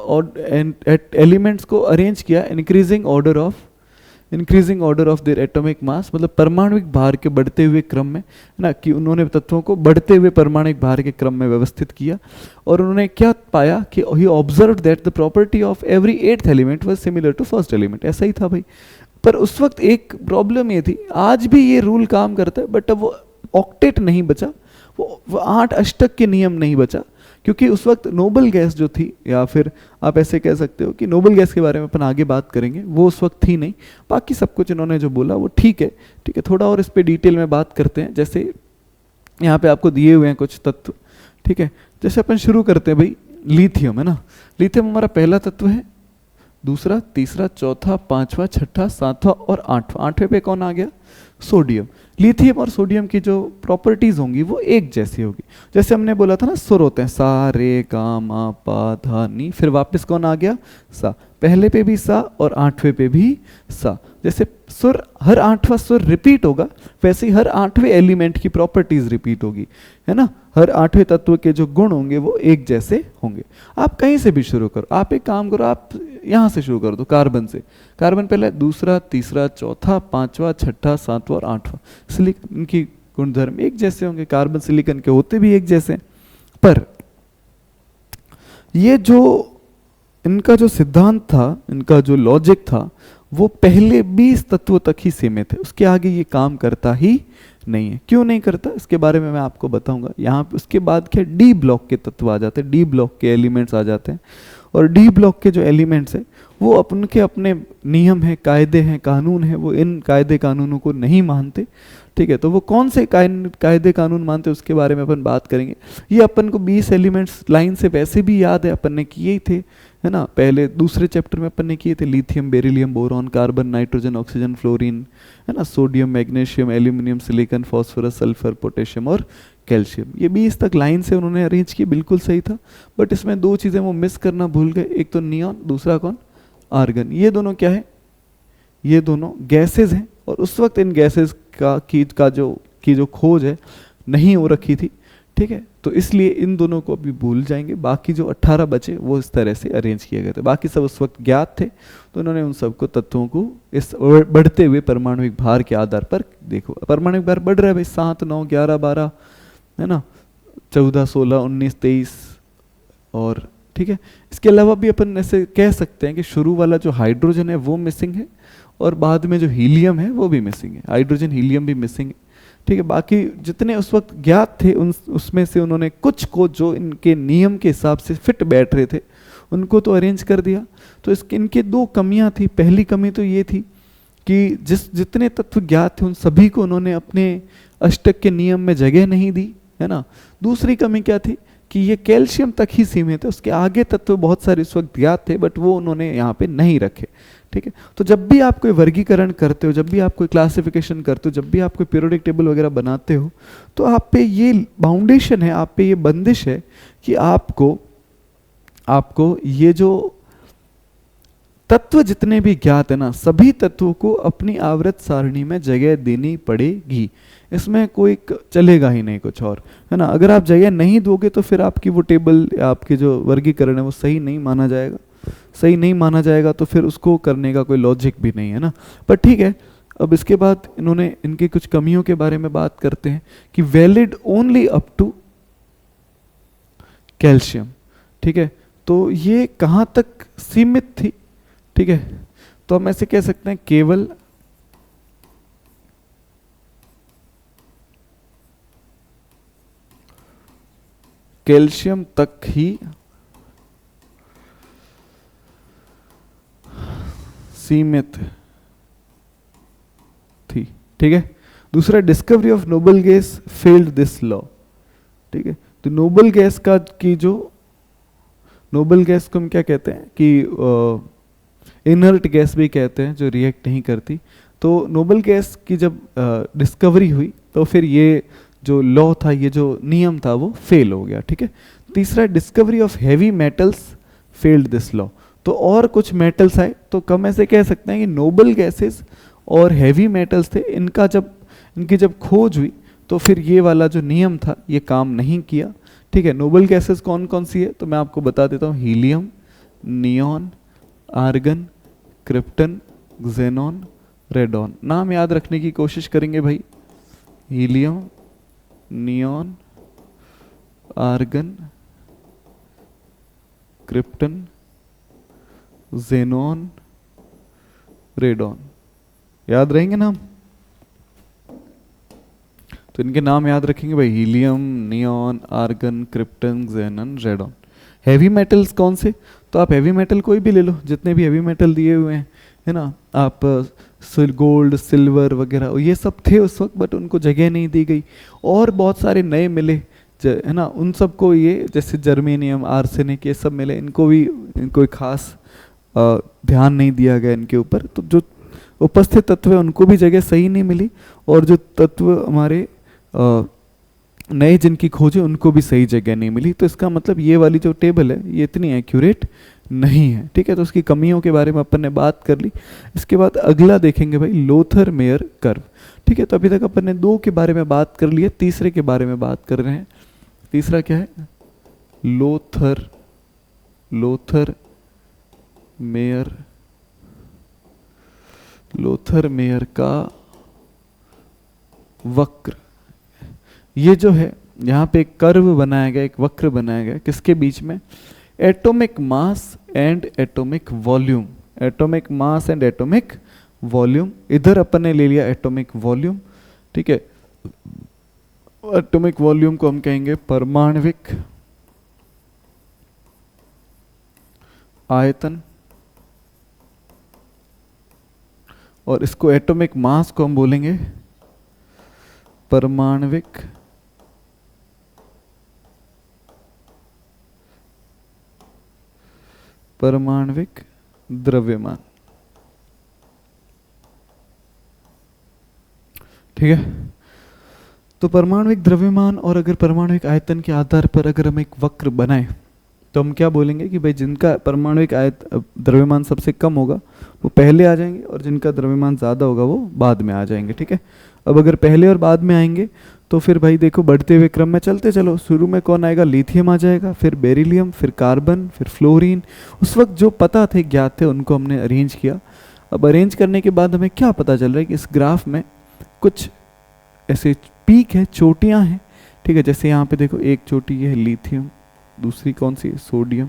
एलिमेंट्स को अरेंज किया increasing order of their atomic मास, मतलब परमाणुक भार के बढ़ते हुए क्रम में, है ना, कि उन्होंने तत्वों को बढ़ते हुए परमाणुक भार के क्रम में व्यवस्थित किया। और उन्होंने क्या पाया कि he observed that the property of every 8th element was similar to first element. ऐसा ही था भाई, पर उस वक्त एक प्रॉब्लम ये थी, आज भी ये रूल काम करता है बट अब वो ऑक्टेट नहीं बचा, वो 8 अष्टक के नियम नहीं बचा, क्योंकि उस वक्त नोबल गैस जो थी, या फिर आप ऐसे कह सकते हो कि नोबल गैस के बारे में अपन आगे बात करेंगे, वो उस वक्त थी नहीं। बाकी सब कुछ इन्होंने जो बोला वो ठीक है, ठीक है। थोड़ा और इस पे डिटेल में बात करते हैं, जैसे यहाँ पे आपको दिए हुए हैं कुछ तत्व, ठीक है। जैसे अपन शुरू करते हैं भाई, लिथियम है ना, लिथियम हमारा पहला तत्व है, दूसरा, तीसरा, चौथा, 5वां, 6ठा, 7वां और 8वां। 8वें पे कौन आ गया, सोडियम। लिथियम और सोडियम की जो प्रॉपर्टीज होंगी वो एक जैसी होगी। जैसे हमने बोला था ना, सुर होते हैं सा रे गा मा पा धा नी, फिर वापस कौन आ गया सा, पहले पे भी सा और 8वें पे भी सा। जैसे सुर, हर 8वां सुर रिपीट होगा, वैसे ही हर 8वें एलिमेंट की प्रॉपर्टीज रिपीट होगी, है ना। हर 8वें तत्व के जो गुण होंगे वो एक जैसे होंगे। आप कहीं से भी शुरू करो, आप एक काम करो, आप यहाँ से शुरू कर दो, कार्बन से। कार्बन पहले, दूसरा, तीसरा, चौथा, 5वां, 6ठा, 7वां और 8वां। सिलिकॉन, इनकी गुणधर्म एक जैसे होंगे, कार्बन सिलिकॉन के होते भी एक जैसे। पर ये जो इनका जो सिद्धांत था, इनका जो लॉजिक था, वो पहले 20 तत्वों तक ही सीमित है, उसके आगे ये काम करता ही नहीं है। क्यों नहीं करता, इसके बारे में मैं आपको बताऊंगा। यहाँ पे उसके बाद क्या, डी ब्लॉक के तत्व आ जाते हैं, डी ब्लॉक के एलिमेंट्स आ जाते हैं। और डी ब्लॉक के जो एलिमेंट्स हैं वो उनके अपने नियम हैं, कायदे हैं, कानून हैं, वो इन कायदे कानूनों को नहीं मानते, ठीक है। तो वो कौन से कायदे कानून मानते हैं उसके बारे में अपन बात करेंगे। ये अपन को 20 एलिमेंट्स लाइन से वैसे भी याद है, अपन ने किए ही थे, है ना, पहले दूसरे चैप्टर में अपन ने किए थे, lithium, beryllium, boron, carbon, nitrogen, oxygen, fluorine, है ना, sodium, magnesium, aluminium, silicon, phosphorus, sulphur, potassium और कैल्शियम। ये 20 तक लाइन से उन्होंने अरेंज किए, बिल्कुल सही था। बट इसमें 2 चीज़ें वो मिस करना भूल गए, एक तो नियॉन, दूसरा कौन, आर्गन, ये दोनों क्या है, ये दोनों गैसेज हैं, और उस वक्त इन गैसेज की जो खोज है नहीं हो रखी थी, ठीक है। तो इसलिए इन दोनों को अभी भूल जाएंगे, बाकी जो 18 बचे वो इस तरह से अरेंज किए गए थे, बाकी सब उस वक्त ज्ञात थे, तो उन्होंने उन सबको तत्वों को इस बढ़ते हुए परमाणुविक भार के आधार पर, देखो परमाणुविक भार बढ़ रहा है भाई, 7, 9, 11, 12 है ना, 14, 16, 19, 23, और ठीक है। इसके अलावा भी अपन ऐसे कह सकते हैं कि शुरू वाला जो हाइड्रोजन है वो मिसिंग है, और बाद में जो हीलियम है वो भी मिसिंग है, हाइड्रोजन हीलियम भी मिसिंग है, ठीक है। बाकी जितने उस वक्त ज्ञात थे उसमें से उन्होंने कुछ को जो इनके नियम के हिसाब से फिट बैठ रहे थे उनको तो अरेंज कर दिया। तो इनके दो कमियां थी, पहली कमी तो ये थी कि जितने तत्व ज्ञात थे उन सभी को उन्होंने अपने अष्टक के नियम में जगह नहीं दी, है ना। दूसरी कमी क्या थी कि ये कैल्शियम तक ही सीमित है, उसके आगे तत्व बहुत सारे इस वक्त ज्ञात थे बट वो उन्होंने यहाँ पे नहीं रखे, ठीक है। तो जब भी आप कोई वर्गीकरण करते हो, जब भी आप कोई क्लासिफिकेशन करते हो, जब भी आप कोई पीरियोडिक टेबल वगैरह बनाते हो, तो आप पे ये बाउंडेशन है, आप पे ये बंदिश है कि आपको ये जो तत्व जितने भी ज्ञात है ना, सभी तत्वों को अपनी आवर्त सारणी में जगह देनी पड़ेगी, इसमें कोई चलेगा ही नहीं कुछ और, है ना। अगर आप जगह नहीं दोगे तो फिर आपकी वो टेबल, आपके जो वर्गीकरण है वो सही नहीं माना जाएगा, सही नहीं माना जाएगा, तो फिर उसको करने का कोई लॉजिक भी नहीं है ना। पर ठीक है, अब इसके बाद इन्होंने इनकी कुछ कमियों के बारे में बात करते हैं कि valid only up to calcium, ठीक है। तो ये कहाँ तक सीमित थी, ठीक है। तो हम ऐसे कह सकते हैं केवल कैल्शियम तक ही सीमित थी, ठीक है। दूसरा, discovery of noble gas failed this law, ठीक है। तो नोबल गैस नोबल गैस को हम क्या कहते हैं कि इनर्ट गैस भी कहते हैं, जो रिएक्ट नहीं करती। तो नोबल गैस की जब डिस्कवरी हुई तो फिर ये जो लॉ था, ये जो नियम था वो फेल हो गया, ठीक है। तीसरा, discovery of heavy metals failed this law. तो और कुछ मेटल्स आए, तो कम ऐसे कह सकते हैं कि नोबल गैसेस और हैवी मेटल्स थे, इनकी जब खोज हुई तो फिर ये वाला जो नियम था ये काम नहीं किया, ठीक है। नोबल गैसेस कौन कौन सी है तो मैं आपको बता देता हूँ, helium, neon, argon, krypton, xenon, radon. नाम याद रखने की कोशिश करेंगे भाई, helium, neon, argon, krypton, xenon, radon, याद रहेंगे नाम। तो इनके नाम याद रखेंगे भाई, helium, neon, argon, krypton, xenon, radon. Heavy metals कौन से, तो आप हैवी मेटल कोई भी ले लो, जितने भी हैवी मेटल दिए हुए हैं, है ना, आप गोल्ड, सिल्वर वगैरह ये सब थे उस वक्त, बट उनको जगह नहीं दी गई। और बहुत सारे नए मिले, है ना, उन सबको ये जैसे जर्मेनियम, आर्सेनिक, ये सब मिले, इनको खास ध्यान नहीं दिया गया इनके ऊपर। तो जो उपस्थित तत्व है उनको भी जगह सही नहीं मिली, और जो तत्व हमारे नए जिनकी खोज है उनको भी सही जगह नहीं मिली। तो इसका मतलब ये वाली जो टेबल है ये इतनी एक्यूरेट नहीं है, ठीक है। तो उसकी कमियों के बारे में अपन ने बात कर ली। इसके बाद अगला देखेंगे भाई, लोथर मेयर कर्व, ठीक है। तो अभी तक अपन ने 2 के बारे में बात कर ली है, तीसरे के बारे में बात कर रहे हैं। तीसरा क्या है, लोथर मेयर का वक्र। ये जो है यहाँ पे एक कर्व बनाया गया, एक वक्र बनाया गया, किसके बीच में, atomic mass and atomic volume. Atomic mass and atomic volume, इधर अपन ने ले लिया एटॉमिक वॉल्यूम, ठीक है। एटॉमिक वॉल्यूम को हम कहेंगे परमाणविक आयतन, और इसको एटॉमिक मास को हम बोलेंगे परमाणविक द्रव्यमान, ठीक है। तो परमाणविक द्रव्यमान और अगर परमाणविक आयतन के आधार पर अगर हम एक वक्र बनाए तो हम क्या बोलेंगे कि भाई जिनका परमाणुिक द्रव्यमान सबसे कम होगा वो पहले आ जाएंगे और जिनका द्रव्यमान ज़्यादा होगा वो बाद में आ जाएंगे, ठीक है। अब अगर पहले और बाद में आएंगे तो फिर भाई देखो बढ़ते हुए क्रम में चलते चलो, शुरू में कौन आएगा, लिथियम आ जाएगा, फिर बेरिलियम, फिर कार्बन, फिर फ्लोरीन। उस वक्त जो पता थे, ज्ञात थे, उनको हमने अरेंज किया। अब अरेंज करने के बाद हमें क्या पता चल रहा है कि इस ग्राफ में कुछ ऐसे पीक है, चोटियाँ हैं, ठीक है। जैसे यहाँ पे देखो एक चोटी ये है लिथियम, दूसरी कौन सी है, सोडियम,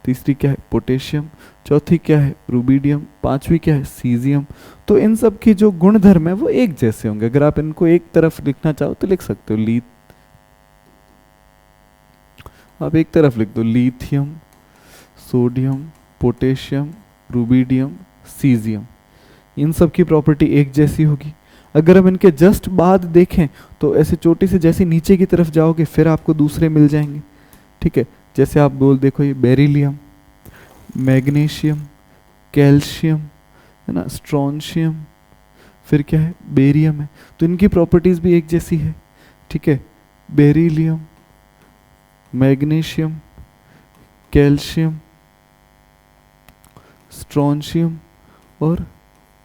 तीसरी क्या है, पोटेशियम, चौथी क्या है, रुबिडियम, पांचवी क्या है, सीजियम। तो इन सब की जो गुणधर्म है वो एक जैसे होंगे। अगर आप इनको एक तरफ लिखना चाहो तो लिख सकते हो, आप एक तरफ लिख दो lithium, sodium, potassium, rubidium, caesium. इन सब की प्रॉपर्टी एक जैसी होगी। अगर हम इनके जस्ट बाद देखें तो ऐसे चोटी से जैसे नीचे की तरफ जाओगे फिर आपको दूसरे मिल जाएंगे, ठीक है। जैसे आप बोल देखो ये बेरिलियम, मैग्नीशियम, कैल्शियम, है ना, स्ट्रोंशियम, फिर क्या है, बेरियम है। तो इनकी प्रॉपर्टीज भी एक जैसी है, ठीक है। बेरिलियम, मैग्नीशियम, कैल्शियम, स्ट्रोंशियम और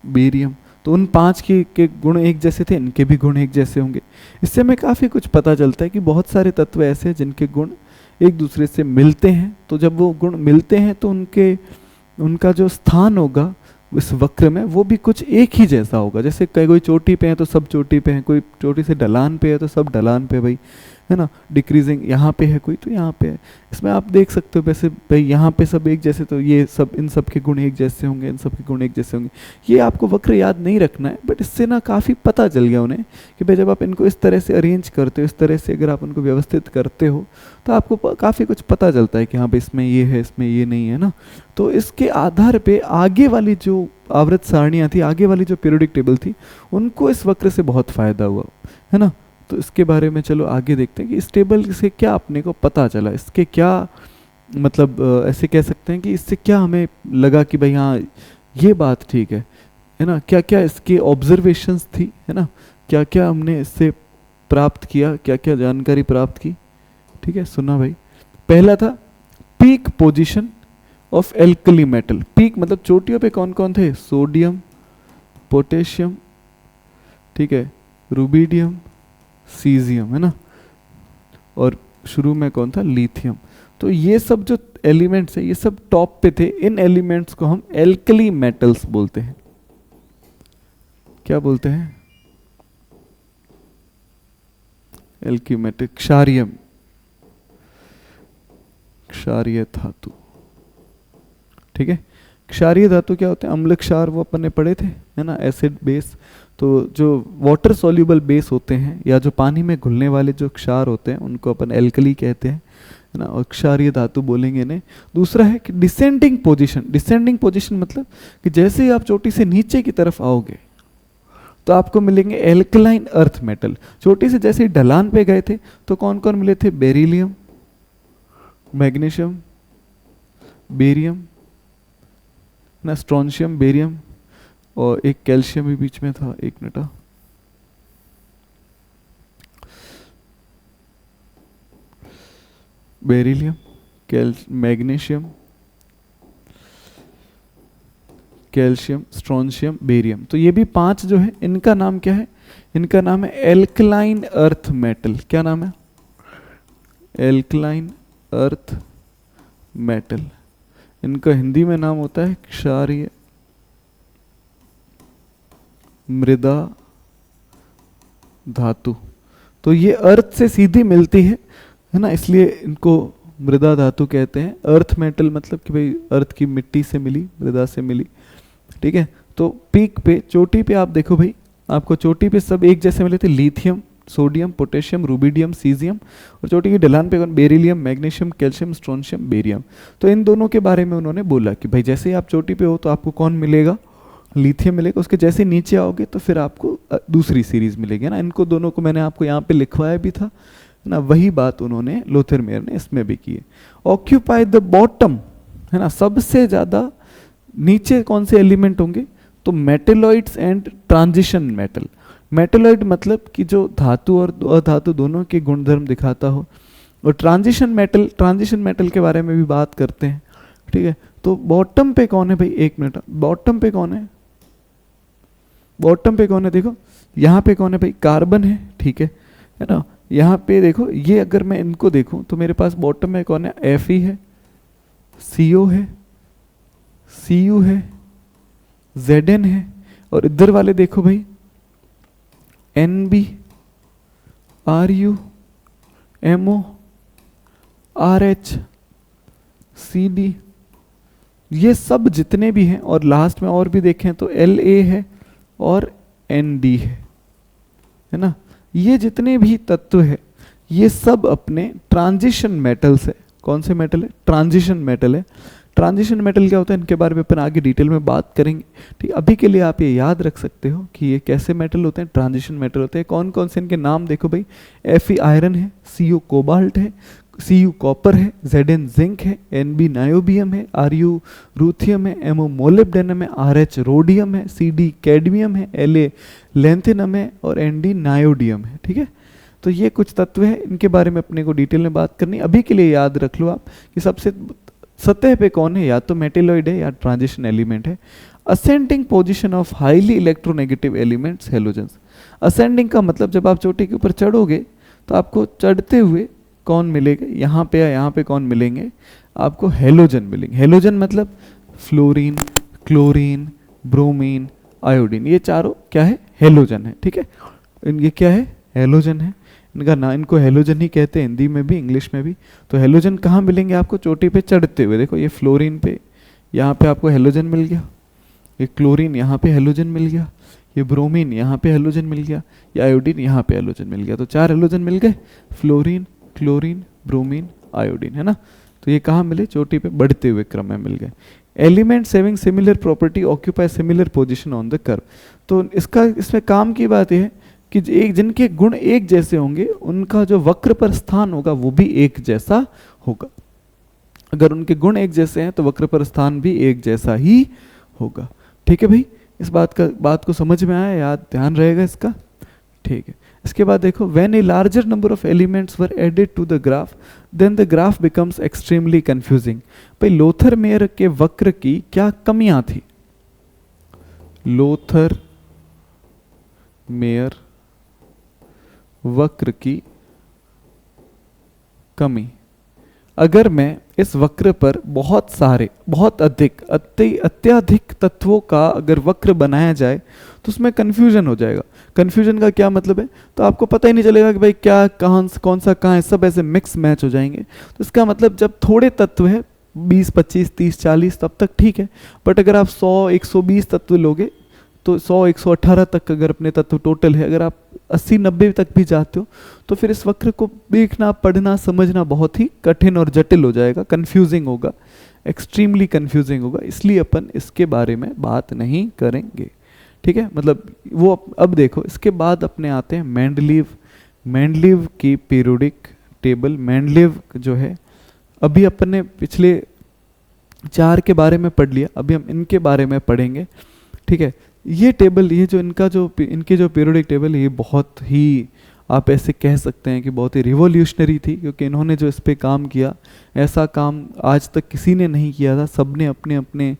बेरियम, तो उन पांच के गुण एक जैसे थे, इनके भी गुण एक जैसे होंगे। इससे हमें काफ़ी कुछ पता चलता है कि बहुत सारे तत्व ऐसे हैं जिनके गुण एक दूसरे से मिलते हैं। तो जब वो गुण मिलते हैं तो उनका जो स्थान होगा इस वक्र में वो भी कुछ एक ही जैसा होगा। जैसे कोई चोटी पे है तो सब चोटी पे हैं, कोई चोटी से ढलान पे है तो सब ढलान पे भाई, है ना। डिक्रीजिंग यहाँ पे है कोई तो यहाँ पे है। इसमें आप देख सकते हो वैसे भाई यहाँ पे सब एक जैसे, तो ये सब इन सब के गुण एक जैसे होंगे, इन सब के गुण एक जैसे होंगे। ये आपको वक्र याद नहीं रखना है, बट इससे ना काफ़ी पता चल गया उन्हें कि भाई जब आप इनको इस तरह से अरेंज करते हो, इस तरह से अगर आप उनको व्यवस्थित करते हो तो आपको काफ़ी कुछ पता चलता है कि हाँ भाई इसमें ये है, इसमें ये नहीं है ना। तो इसके आधार पे आगे वाली जो आवर्त सारणियाँ थी, आगे वाली जो पीरियोडिक टेबल थी, उनको इस वक्र से बहुत फ़ायदा हुआ, है ना। तो इसके बारे में चलो आगे देखते हैं कि इस टेबल से क्या अपने को पता चला, इसके क्या मतलब ऐसे कह सकते हैं कि इससे क्या हमें लगा कि भाई हाँ ये बात ठीक है ना। क्या क्या इसके ऑब्जर्वेशंस थी, है ना, क्या क्या हमने इससे प्राप्त किया, क्या क्या जानकारी प्राप्त की, ठीक है। सुना भाई, पहला था peak position of alkali metal. Peak मतलब चोटियों पे कौन कौन थे, सोडियम, पोटेशियम, ठीक है, रुबिडियम, सीजियम, है ना, और शुरू में कौन था, लिथियम। तो ये सब जो एलिमेंट्स है ये सब टॉप पे थे। इन एलिमेंट्स को हम एल्कली मेटल्स बोलते हैं। क्या बोलते हैं, एल्कली मेटल, क्षारियम, क्षारीय धातु, ठीक है। क्षारीय धातु क्या होते हैं, अम्ल क्षार वो अपन ने पढ़े थे, है ना, एसिड बेस। तो जो वाटर सॉल्युबल बेस होते हैं या जो पानी में घुलने वाले जो क्षार होते हैं उनको अपन एल्कली कहते हैं, है ना, और क्षारीय धातु बोलेंगे इन्हें। दूसरा है कि डिसेंडिंग पोजीशन। डिसेंडिंग पोजीशन मतलब कि जैसे ही आप चोटी से नीचे की तरफ आओगे तो आपको मिलेंगे एल्कलाइन अर्थ मेटल। चोटी से जैसे ही ढलान पे गए थे तो कौन कौन मिले थे, बेरिलियम, मैग्नीशियम, बेरियम ना, स्ट्रोंशियम, बेरियम और एक कैल्शियम भी बीच में था, एक minute, beryllium, magnesium, calcium, strontium, barium. तो ये भी पांच जो है इनका नाम क्या है, इनका नाम है एल्कलाइन अर्थ मेटल। क्या नाम है, एल्कलाइन अर्थ मेटल। इनका हिंदी में नाम होता है क्षारीय मृदा धातु। तो ये अर्थ से सीधी मिलती है ना, इसलिए इनको मृदा धातु कहते हैं। अर्थ मेटल मतलब कि भाई अर्थ की मिट्टी से मिली, मृदा से मिली, ठीक है। तो पीक पे, चोटी पे आप देखो भाई, आपको चोटी पे सब एक जैसे मिले थे, lithium, sodium, potassium, rubidium, caesium, और चोटी की ढलान पे beryllium, magnesium, calcium, strontium, barium. तो इन दोनों के बारे में उन्होंने बोला कि भाई जैसे ही आप चोटी पे हो तो आपको कौन मिलेगा, लिथियम मिलेगा। उसके जैसे नीचे आओगे तो फिर आपको दूसरी सीरीज मिलेगी ना। इनको दोनों को मैंने आपको यहाँ पे लिखवाया भी था ना, वही बात उन्होंने लोथरमेयर ने इसमें भी की है। ऑक्यूपाई द बॉटम, है ना, सबसे ज़्यादा नीचे कौन से एलिमेंट होंगे, तो metalloids and transition metal. Metalloid मतलब कि जो धातु और अधातु दोनों के गुणधर्म दिखाता हो, और ट्रांजिशन मेटल के बारे में भी बात करते हैं, ठीक है। तो बॉटम पे कौन है भाई, एक मिनट, बॉटम पे कौन है, बॉटम पे कौन है, देखो यहाँ पे कौन है भाई, कार्बन है, ठीक है ना। यहाँ पे देखो, ये अगर मैं इनको देखूं तो मेरे पास बॉटम में कौन है, Fe है, CO है, Cu है, Zn है, और इधर वाले देखो भाई Nb, Ru, MO, RH, CD, ये सब जितने भी हैं, और लास्ट में और भी देखें तो La है और Nd है ना। ये जितने भी तत्व है ये सब अपने ट्रांजिशन मेटल्स है। कौन से मेटल है, ट्रांजिशन मेटल है। ट्रांजिशन मेटल क्या होता है, इनके बारे में अपन आगे डिटेल में बात करेंगे, ठीक। अभी के लिए आप ये याद रख सकते हो कि ये कैसे मेटल होते हैं, ट्रांजिशन मेटल होते हैं। कौन कौन से इनके नाम देखो भाई, Fe आयरन है, Cu कोबाल्ट है, Cu कॉपर है, Zn जिंक है, Nb नायोबियम है, Ru रूथियम है, Mo मोलिब्डेनम है, RH रोडियम है, Cd कैडमियम है, La लेंथिनम है और Nd नायोडियम है, ठीक है। तो ये कुछ तत्व है, इनके बारे में अपने को डिटेल में बात करनी। अभी के लिए याद रख लो आप कि सबसे सतह पे कौन है, या तो मेटेलॉइड है या ट्रांजिशन एलिमेंट है। Ascending position of highly electronegative elements halogens. Ascending का मतलब जब आप चोटी के ऊपर चढ़ोगे तो आपको चढ़ते हुए कौन मिलेगा, यहाँ पे या यहाँ पे कौन मिलेंगे, आपको हेलोजन मिलेंगे। हेलोजन मतलब फ्लोरीन, क्लोरीन, ब्रोमीन, आयोडीन, ये चारों क्या है, हेलोजन है, ठीक है। ये क्या है, हेलोजन है। इनका ना, इनको हेलोजन ही कहते हैं हिंदी में भी इंग्लिश में भी। तो हेलोजन कहाँ मिलेंगे आपको, चोटी पे चढ़ते हुए। देखो ये फ्लोरीन पे, यहाँ पे आपको हेलोजन मिल गया, ये क्लोरीन यहाँ पे हेलोजन मिल गया, ये ब्रोमीन यहाँ पे हेलोजन मिल गया, ये आयोडीन यहाँ पे हेलोजन मिल गया। तो 4 हेलोजन मिल गए, फ्लोरीन, क्लोरीन, ब्रोमीन, आयोडीन, है ना। तो ये कहाँ मिले, चोटी पे बढ़ते हुए क्रम में मिल गए। Elements having similar property occupy similar position on the curve. तो इसमें काम की बात यह है कि एक जिनके गुण एक जैसे होंगे उनका जो वक्र पर स्थान होगा वो भी एक जैसा होगा। अगर उनके गुण एक जैसे हैं तो वक्र पर स्थान भी एक जैसा ही होगा, ठीक है भाई। इस बात को समझ में आया, याद ध्यान रहेगा इसका, ठीक है। इसके बाद देखो, when a larger number of elements were added to the graph then the graph becomes extremely confusing. भाई लोथर मेयर के वक्र की क्या कमियां थी, लोथर मेयर वक्र की कमी। अगर मैं इस वक्र पर बहुत सारे, बहुत अधिक, अत्यधिक तत्वों का अगर वक्र बनाया जाए तो उसमें कन्फ्यूजन हो जाएगा। कन्फ्यूजन का क्या मतलब है, तो आपको पता ही नहीं चलेगा कि भाई क्या कहाँ कौन सा कहाँ है, सब ऐसे मिक्स मैच हो जाएंगे। तो इसका मतलब जब थोड़े तत्व है 20, 25, 30, 40 तब तक ठीक है, बट अगर आप 100, 120 तत्व लोगे तो 100, 118 तक अगर अपने तत्व टोटल है, अगर आप 80, 90 तक भी जाते हो तो फिर इस वक्र को देखना, पढ़ना, समझना बहुत ही कठिन और जटिल हो जाएगा, कंफ्यूजिंग होगा, एक्सट्रीमली कंफ्यूजिंग होगा। इसलिए अपन इसके बारे में बात नहीं करेंगे, ठीक है। मतलब वो अब देखो, इसके बाद अपने आते हैं मेंडलीव। मेंडलीव की पीरियोडिक टेबल। मेंडलीव जो है, अभी अपन ने पिछले 4 के बारे में पढ़ लिया, अभी हम इनके बारे में पढ़ेंगे, ठीक है। ये टेबल, ये जो इनकी जो पीरियोडिक टेबल है, ये बहुत ही, आप ऐसे कह सकते हैं कि बहुत ही रिवॉल्यूशनरी थी, क्योंकि इन्होंने जो इस पे काम किया, ऐसा काम आज तक किसी ने नहीं किया था। सब ने अपने अपने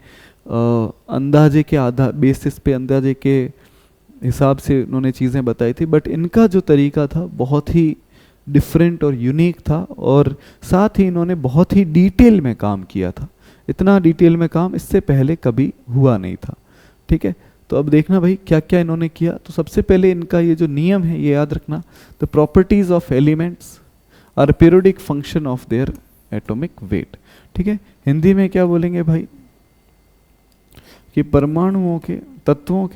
अंदाजे के आधार बेसिस पे, अंदाजे के हिसाब से उन्होंने चीज़ें बताई थी, बट इनका जो तरीका था बहुत ही डिफरेंट और यूनिक था, और साथ ही इन्होंने बहुत ही डिटेल में काम किया था। इतना डिटेल में काम इससे पहले कभी हुआ नहीं था, ठीक है। तो अब देखना भाई क्या क्या इन्होंने किया। तो सबसे पहले इनका ये जो नियम है ये याद रखना, the properties of elements are periodic function of their atomic weight, ठीक है। हिंदी में क्या बोलेंगे भाई कि परमाणुओं के, तत्वों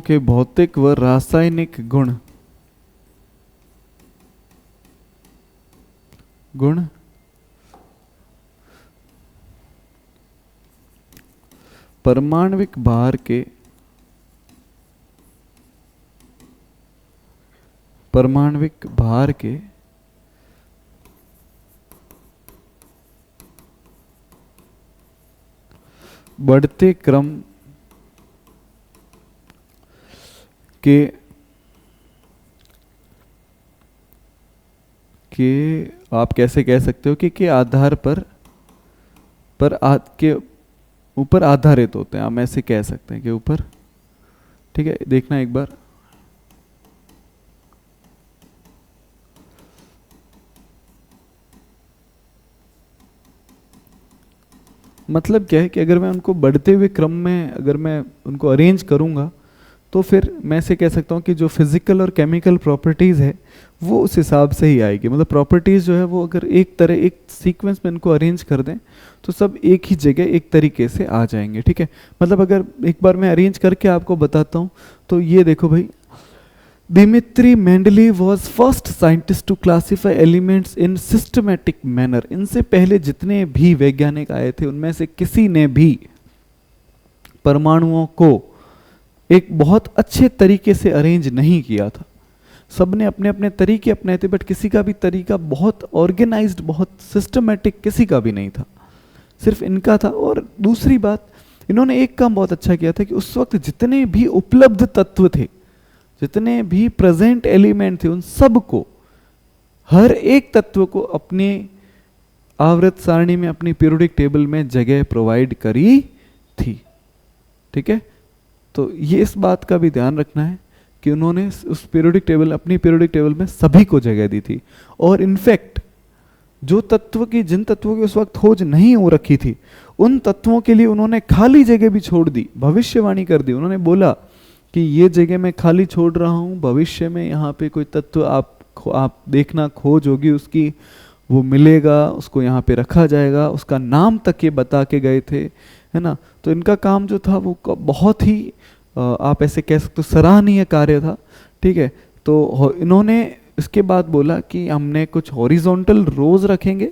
के भौतिक व रासायनिक गुण परमाणविक भार के बढ़ते क्रम के आप कैसे कह सकते हो कि के आधार पर के ऊपर आधारित होते हैं, हम ऐसे कह सकते हैं कि ऊपर। ठीक है, देखना एक बार। मतलब क्या है कि अगर मैं उनको बढ़ते हुए क्रम में अगर मैं उनको अरेंज करूंगा तो फिर मैं ऐसे कह सकता हूँ कि जो फिजिकल और केमिकल प्रॉपर्टीज़ है वो उस हिसाब से ही आएगी। मतलब प्रॉपर्टीज़ जो है वो अगर एक सीक्वेंस में इनको अरेंज कर दें तो सब एक ही जगह एक तरीके से आ जाएंगे। ठीक है, मतलब अगर एक बार मैं अरेंज करके आपको बताता हूँ तो ये देखो भाई, Dimitri Mendeleev was first scientist to classify elements in systematic manner। इनसे पहले जितने भी वैज्ञानिक आए थे उनमें से किसी ने भी परमाणुओं को एक बहुत अच्छे तरीके से अरेंज नहीं किया था। सबने अपने अपने तरीके अपनाए थे, बट किसी का भी तरीका बहुत ऑर्गेनाइज्ड, बहुत सिस्टमेटिक किसी का भी नहीं था, सिर्फ इनका था। और दूसरी बात, इन्होंने एक काम बहुत अच्छा किया था कि उस वक्त जितने भी उपलब्ध तत्व थे, जितने भी प्रेजेंट एलिमेंट थे, उन सब को, हर एक तत्व को अपने आवर्त सारणी में, अपनी पीरियोडिक टेबल में जगह प्रोवाइड करी थी। ठीक है, तो ये इस बात का भी ध्यान रखना है कि उन्होंने उस पीरियोडिक टेबल, अपनी पीरियोडिक टेबल में सभी को जगह दी थी। और इनफैक्ट जो जिन तत्वों की उस वक्त खोज नहीं हो रखी थी, उन तत्वों के लिए उन्होंने खाली जगह भी छोड़ दी, भविष्यवाणी कर दी। उन्होंने बोला कि ये जगह मैं खाली छोड़ रहा हूँ, भविष्य में यहाँ पे कोई तत्व आप देखना, खोज होगी उसकी, वो मिलेगा, उसको यहाँ पे रखा जाएगा, उसका नाम तक ये बता के गए थे, है ना। तो इनका काम जो था वो बहुत ही आप ऐसे कह सकते हो सराहनीय कार्य था। ठीक है, तो इन्होंने इसके बाद बोला कि हमने कुछ हॉरिजॉन्टल रोज रखेंगे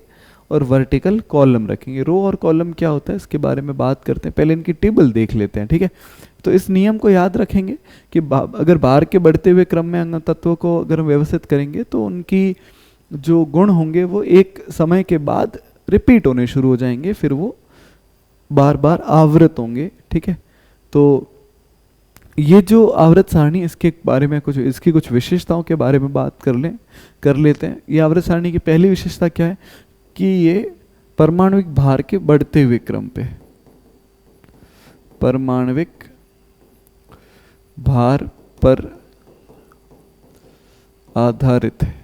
और वर्टिकल कॉलम रखेंगे। रो और कॉलम क्या होता है इसके बारे में बात करते हैं, पहले इनकी टेबल देख लेते हैं। ठीक है, तो इस नियम को याद रखेंगे कि अगर बाहर के बढ़ते हुए क्रम में अंग तत्वों को अगर हम व्यवस्थित करेंगे तो उनकी जो गुण होंगे वो एक समय के बाद रिपीट होने शुरू हो जाएंगे, फिर वो बार बार आवृत होंगे। ठीक है, तो ये जो आवर्त सारणी, इसके बारे में इसकी कुछ विशेषताओं के बारे में बात कर लेते हैं। ये आवर्त सारणी की पहली विशेषता क्या है कि ये परमाणविक भार के बढ़ते हुए क्रम पे, परमाणविक भार पर आधारित है,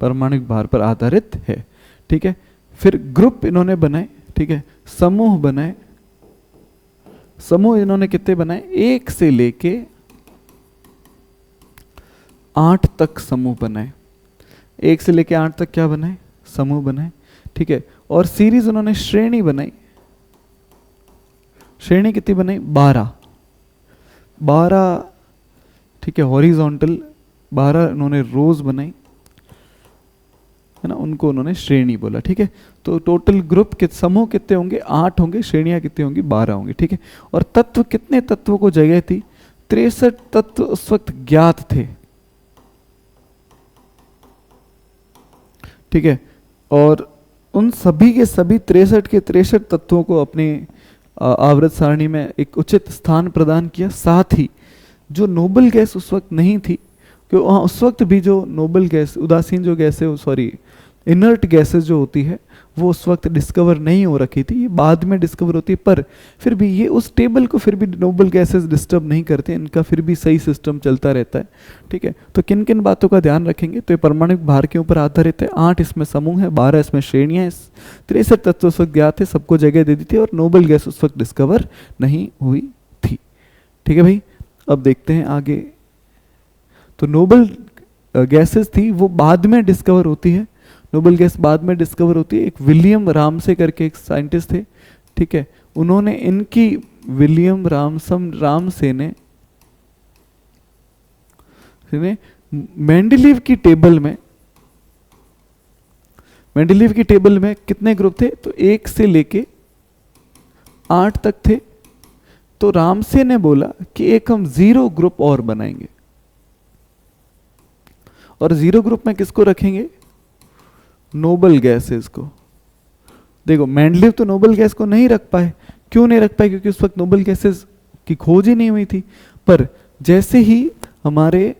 परमाणविक भार पर आधारित है। ठीक है, फिर ग्रुप इन्होंने बनाए। ठीक है, समूह बनाए। समूह इन्होंने कितने बनाए, 1 से लेके 8 तक समूह बनाए। 1 से लेके 8 तक क्या बनाए, समूह बनाए। ठीक है, और सीरीज उन्होंने श्रेणी बनाई। श्रेणी कितनी बनाई, 12। ठीक है, हॉरिजॉन्टल 12 उन्होंने रोज बनाई, है ना, उनको उन्होंने श्रेणी बोला। ठीक है, तो टोटल ग्रुप के समूह कितने होंगे, 8 होंगे, श्रेणियां कितनी होंगी, 12 होंगी। ठीक है, और तत्व, कितने तत्वों को जगह थी, 63 तत्व उस वक्त ज्ञात थे। ठीक है, और उन सभी के सभी 63 के 63 तत्वों को अपनी आवर्त सारणी में एक उचित स्थान प्रदान किया। साथ ही जो नोबल गैस उस वक्त नहीं थी, क्यों उस वक्त भी जो नोबल गैस, उदासीन जो गैस है, सॉरी इनर्ट गैसेस जो होती है, वो उस वक्त डिस्कवर नहीं हो रखी थी, ये बाद में डिस्कवर होती है। पर फिर भी ये उस टेबल को फिर भी नोबल गैसेस डिस्टर्ब नहीं करते, इनका फिर भी सही सिस्टम चलता रहता है। ठीक है, तो किन किन बातों का ध्यान रखेंगे, तो ये परमाणुक भार के ऊपर आधारित है, 8 इसमें समूह है, 12 इसमें श्रेणियां, 63 तत्व उस वक्त ज्ञात थे, सबको जगह दे दी थी, और नोबल गैस उस वक्त डिस्कवर नहीं हुई थी। ठीक है भाई, अब देखते हैं आगे। तो नोबल गैसेस थी वो बाद में डिस्कवर होती है, नोबल गैस बाद में डिस्कवर होती है। एक विलियम रामसे करके एक साइंटिस्ट थे। ठीक है, उन्होंने इनकी, विलियम रामसे ने मेंडलीव की टेबल में कितने ग्रुप थे, तो 1 से लेके 8 तक थे। तो रामसे ने बोला कि एक हम 0 ग्रुप और बनाएंगे, और 0 ग्रुप में किसको रखेंगे, नोबल गैसेस को। देखो मेंडलीव तो नोबल गैस को नहीं रख पाए, क्यों नहीं रख पाए? क्योंकि उस वक्त नोबल गैसेस की खोज ही नहीं हुई थी। पर जैसे ही हमारे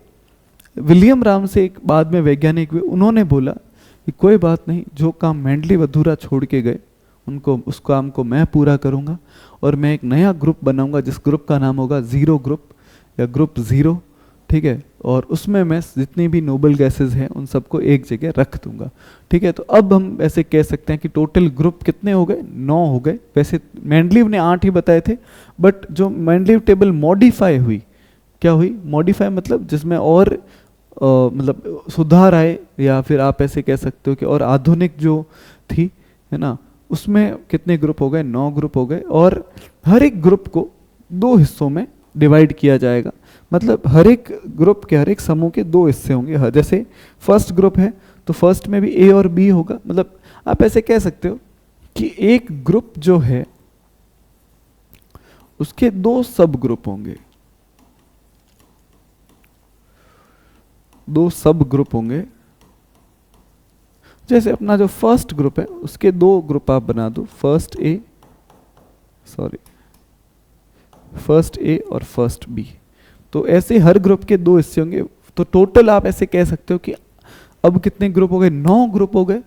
विलियम राम से एक बाद में वैज्ञानिक हुए, उन्होंने बोला कि कोई बात नहीं, जो काम मेंडलीव अधूरा छोड़ के गए उनको, उस काम को मैं पूरा करूंगा और मैं एक नया ग्रुप बनाऊंगा जिस ग्रुप का नाम होगा जीरो ग्रुप या ग्रुप जीरो, ठीक है। और उसमें मैं जितनी भी नोबल गैसेस हैं उन सबको एक जगह रख दूंगा, ठीक है। तो अब हम ऐसे कह सकते हैं कि टोटल ग्रुप कितने हो गए? 9 हो गए। वैसे मेंडलीव ने 8 ही बताए थे, बट जो मेंडलीव टेबल मॉडिफाई हुई, क्या हुई? मॉडिफाई मतलब जिसमें और मतलब सुधार आए, या फिर आप ऐसे कह सकते हो कि और आधुनिक जो थी, है ना, उसमें कितने ग्रुप हो गए? 9 ग्रुप हो गए। और हर एक ग्रुप को 2 हिस्सों में डिवाइड किया जाएगा। मतलब हर एक ग्रुप के, हर एक समूह के 2 हिस्से होंगे। जैसे फर्स्ट ग्रुप है तो फर्स्ट में भी ए और बी होगा। मतलब आप ऐसे कह सकते हो कि एक ग्रुप जो है उसके 2 सब ग्रुप होंगे, 2 सब ग्रुप होंगे। जैसे अपना जो फर्स्ट ग्रुप है उसके 2 ग्रुप आप बना दो, फर्स्ट ए और फर्स्ट बी। तो ऐसे हर ग्रुप के 2 हिस्से होंगे। तो टोटल आप ऐसे कह सकते हो कि अब कितने ग्रुप हो गए? 9 ग्रुप हो गए।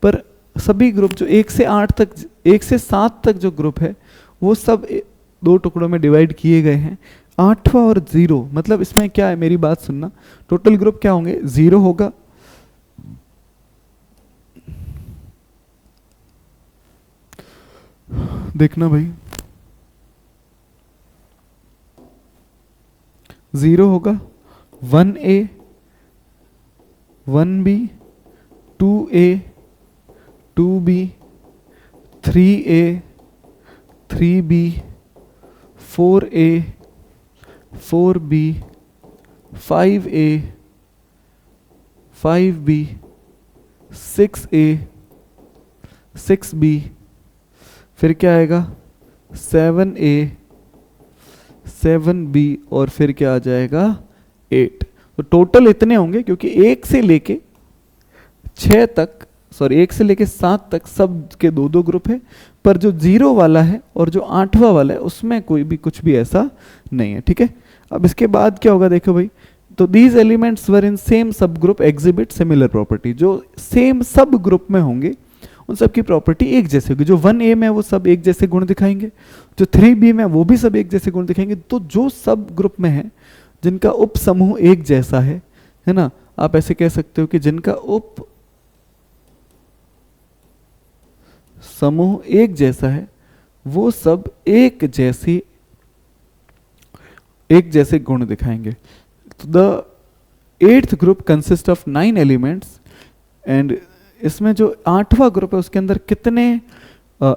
पर सभी ग्रुप जो 1 से 8 तक, 1 से 7 तक जो ग्रुप है वो सब 2 टुकड़ों में डिवाइड किए गए हैं। 8वां और 0, मतलब इसमें क्या है, मेरी बात सुनना, टोटल ग्रुप क्या होंगे? 0 होगा, देखना भाई, 0 होगा, 1A 1B 2A 2B 3A 3B 4A 4B 5A 5B 6A 6B, फिर क्या आएगा? 7A 7B और फिर क्या आ जाएगा? 8। तो टोटल इतने होंगे, क्योंकि 1 से लेके 6 तक, सॉरी 1 से लेके 7 तक सब के 2-2 ग्रुप है। पर जो 0 वाला है और जो 8वां वाला है उसमें कोई भी कुछ भी ऐसा नहीं है, ठीक है। अब इसके बाद क्या होगा देखो भाई, तो these elements were in same सब ग्रुप एग्जिबिट सिमिलर प्रॉपर्टी। जो सेम सब ग्रुप में होंगे उन सब की प्रॉपर्टी एक जैसे होगी। जो 1A में वो सब एक जैसे गुण दिखाएंगे, जो 3B में वो भी सब एक जैसे गुण दिखाएंगे। तो जो सब ग्रुप में है जिनका उप समूह एक जैसा है ना, आप ऐसे कह सकते हो कि जिनका उप समूह एक जैसा है वो सब एक जैसे गुण दिखाएंगे। तो the 8th group consist of 9 elements, and इसमें जो 8वां ग्रुप है उसके अंदर कितने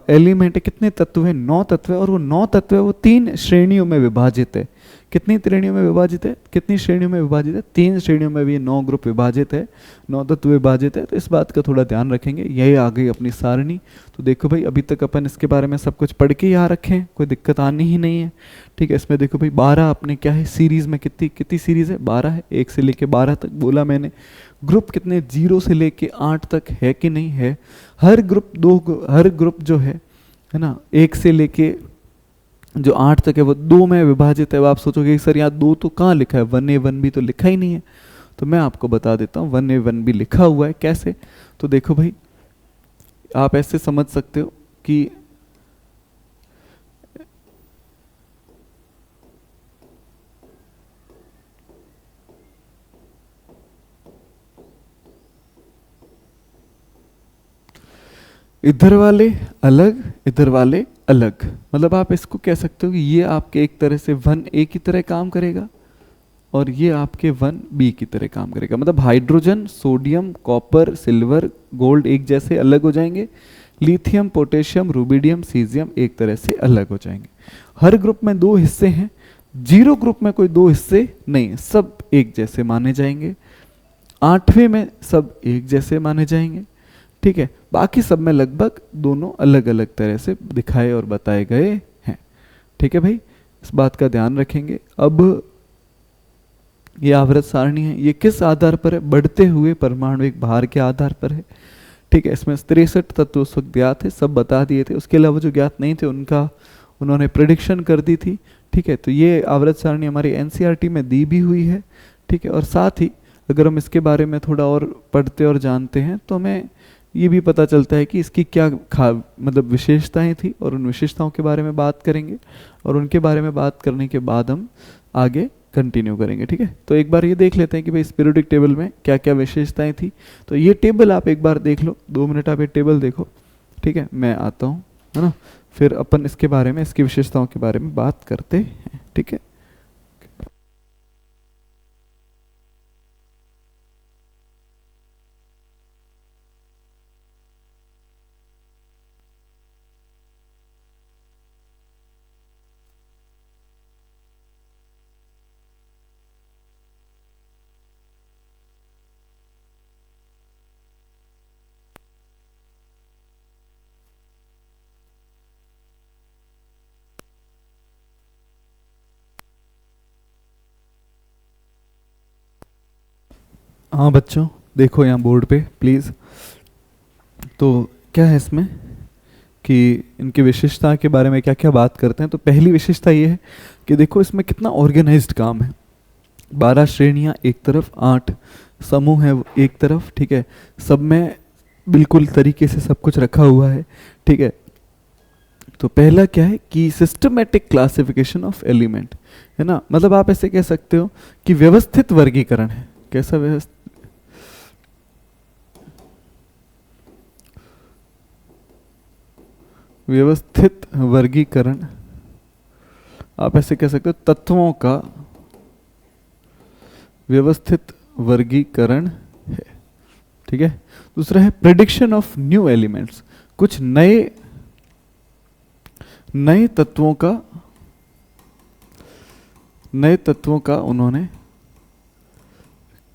एलिमेंट है, कितने तत्व है? 9 तत्व है। और वो 9 तत्व है वो 3 श्रेणियों में विभाजित है। कितनी श्रेणियों में विभाजित है? कितनी श्रेणियों में विभाजित है? 3 श्रेणियों में भी ये 9 ग्रुप विभाजित है, 9 तत्व विभाजित है। तो इस बात का थोड़ा ध्यान रखेंगे। यही आ गई अपनी सारणी। तो देखो भाई, अभी तक अपन इसके बारे में सब कुछ पढ़ के यहाँ रखे हैं, कोई दिक्कत आनी ही नहीं है, ठीक है। इसमें देखो भाई 12 अपने क्या है, सीरीज में कितनी सीरीज है? 12 है। 1 से लेके 12 तक बोला मैंने। ग्रुप कितने? 0 से लेके 8 तक है कि नहीं है? हर ग्रुप जो है ना, 1 से लेके जो 8 तक है वो 2 में विभाजित है। अब आप सोचोगे सर यहाँ 2 तो कहाँ लिखा है, 1A 1B तो लिखा ही नहीं है। तो मैं आपको बता देता हूँ 1A 1B लिखा हुआ है। कैसे? तो देखो भाई, आप ऐसे समझ सकते हो कि इधर वाले अलग, इधर वाले अलग। मतलब आप इसको कह सकते हो कि ये आपके एक तरह से 1A की तरह काम करेगा और ये आपके 1B की तरह काम करेगा। मतलब hydrogen, sodium, copper, silver, gold एक जैसे अलग हो जाएंगे। लिथियम, पोटेशियम, रुबिडियम, सीजियम एक तरह से अलग हो जाएंगे। हर ग्रुप में 2 हिस्से हैं। 0 ग्रुप में कोई 2 हिस्से नहीं, सब एक जैसे माने जाएंगे। 8वें में सब एक जैसे माने जाएंगे, ठीक है। बाकी सब में लगभग दोनों अलग अलग तरह से दिखाए और बताए गए हैं, ठीक है भाई। इस बात का ध्यान रखेंगे। अब ये आवर्त सारणी है, ये किस आधार पर है? बढ़ते हुए परमाणविक भार के आधार पर है, ठीक है, इसमें 63 तत्व उस वक्त ज्ञात थे, सब बता दिए थे। उसके अलावा जो ज्ञात नहीं थे उनका उन्होंने प्रिडिक्शन कर दी थी। ठीक है, तो ये आवर्त सारणी हमारी एनसीईआरटी में दी भी हुई है। ठीक है, और साथ ही अगर हम इसके बारे में थोड़ा और पढ़ते और जानते हैं तो हमें ये भी पता चलता है कि इसकी क्या मतलब विशेषताएं थी, और उन विशेषताओं के बारे में बात करेंगे, और उनके बारे में बात करने के बाद हम आगे कंटिन्यू करेंगे। ठीक है, तो एक बार ये देख लेते हैं कि भाई इस पीरियोडिक टेबल में क्या क्या विशेषताएं थी। तो ये टेबल आप एक बार देख लो, 2 मिनट आप ये टेबल देखो। ठीक है, मैं आता हूँ, है ना, फिर अपन इसके बारे में, इसकी विशेषताओं के बारे में बात करते हैं। ठीक है, हाँ बच्चों देखो यहाँ बोर्ड पे प्लीज़। तो क्या है इसमें कि इनकी विशेषता के बारे में क्या क्या बात करते हैं। तो पहली विशेषता ये है कि देखो इसमें कितना ऑर्गेनाइज्ड काम है। 12 श्रेणियाँ एक तरफ, 8 समूह है एक तरफ। ठीक है, सब में बिल्कुल तरीके से सब कुछ रखा हुआ है। ठीक है, तो पहला क्या है कि सिस्टमेटिक क्लासिफिकेशन ऑफ एलिमेंट, है ना, मतलब आप ऐसे कह सकते हो कि व्यवस्थित वर्गीकरण है। कैसा व्यवस्थित? व्यवस्थित वर्गीकरण, आप ऐसे कह सकते हो तत्वों का व्यवस्थित वर्गीकरण है। ठीक है, दूसरा है प्रेडिक्शन ऑफ न्यू एलिमेंट्स, कुछ नए तत्वों का उन्होंने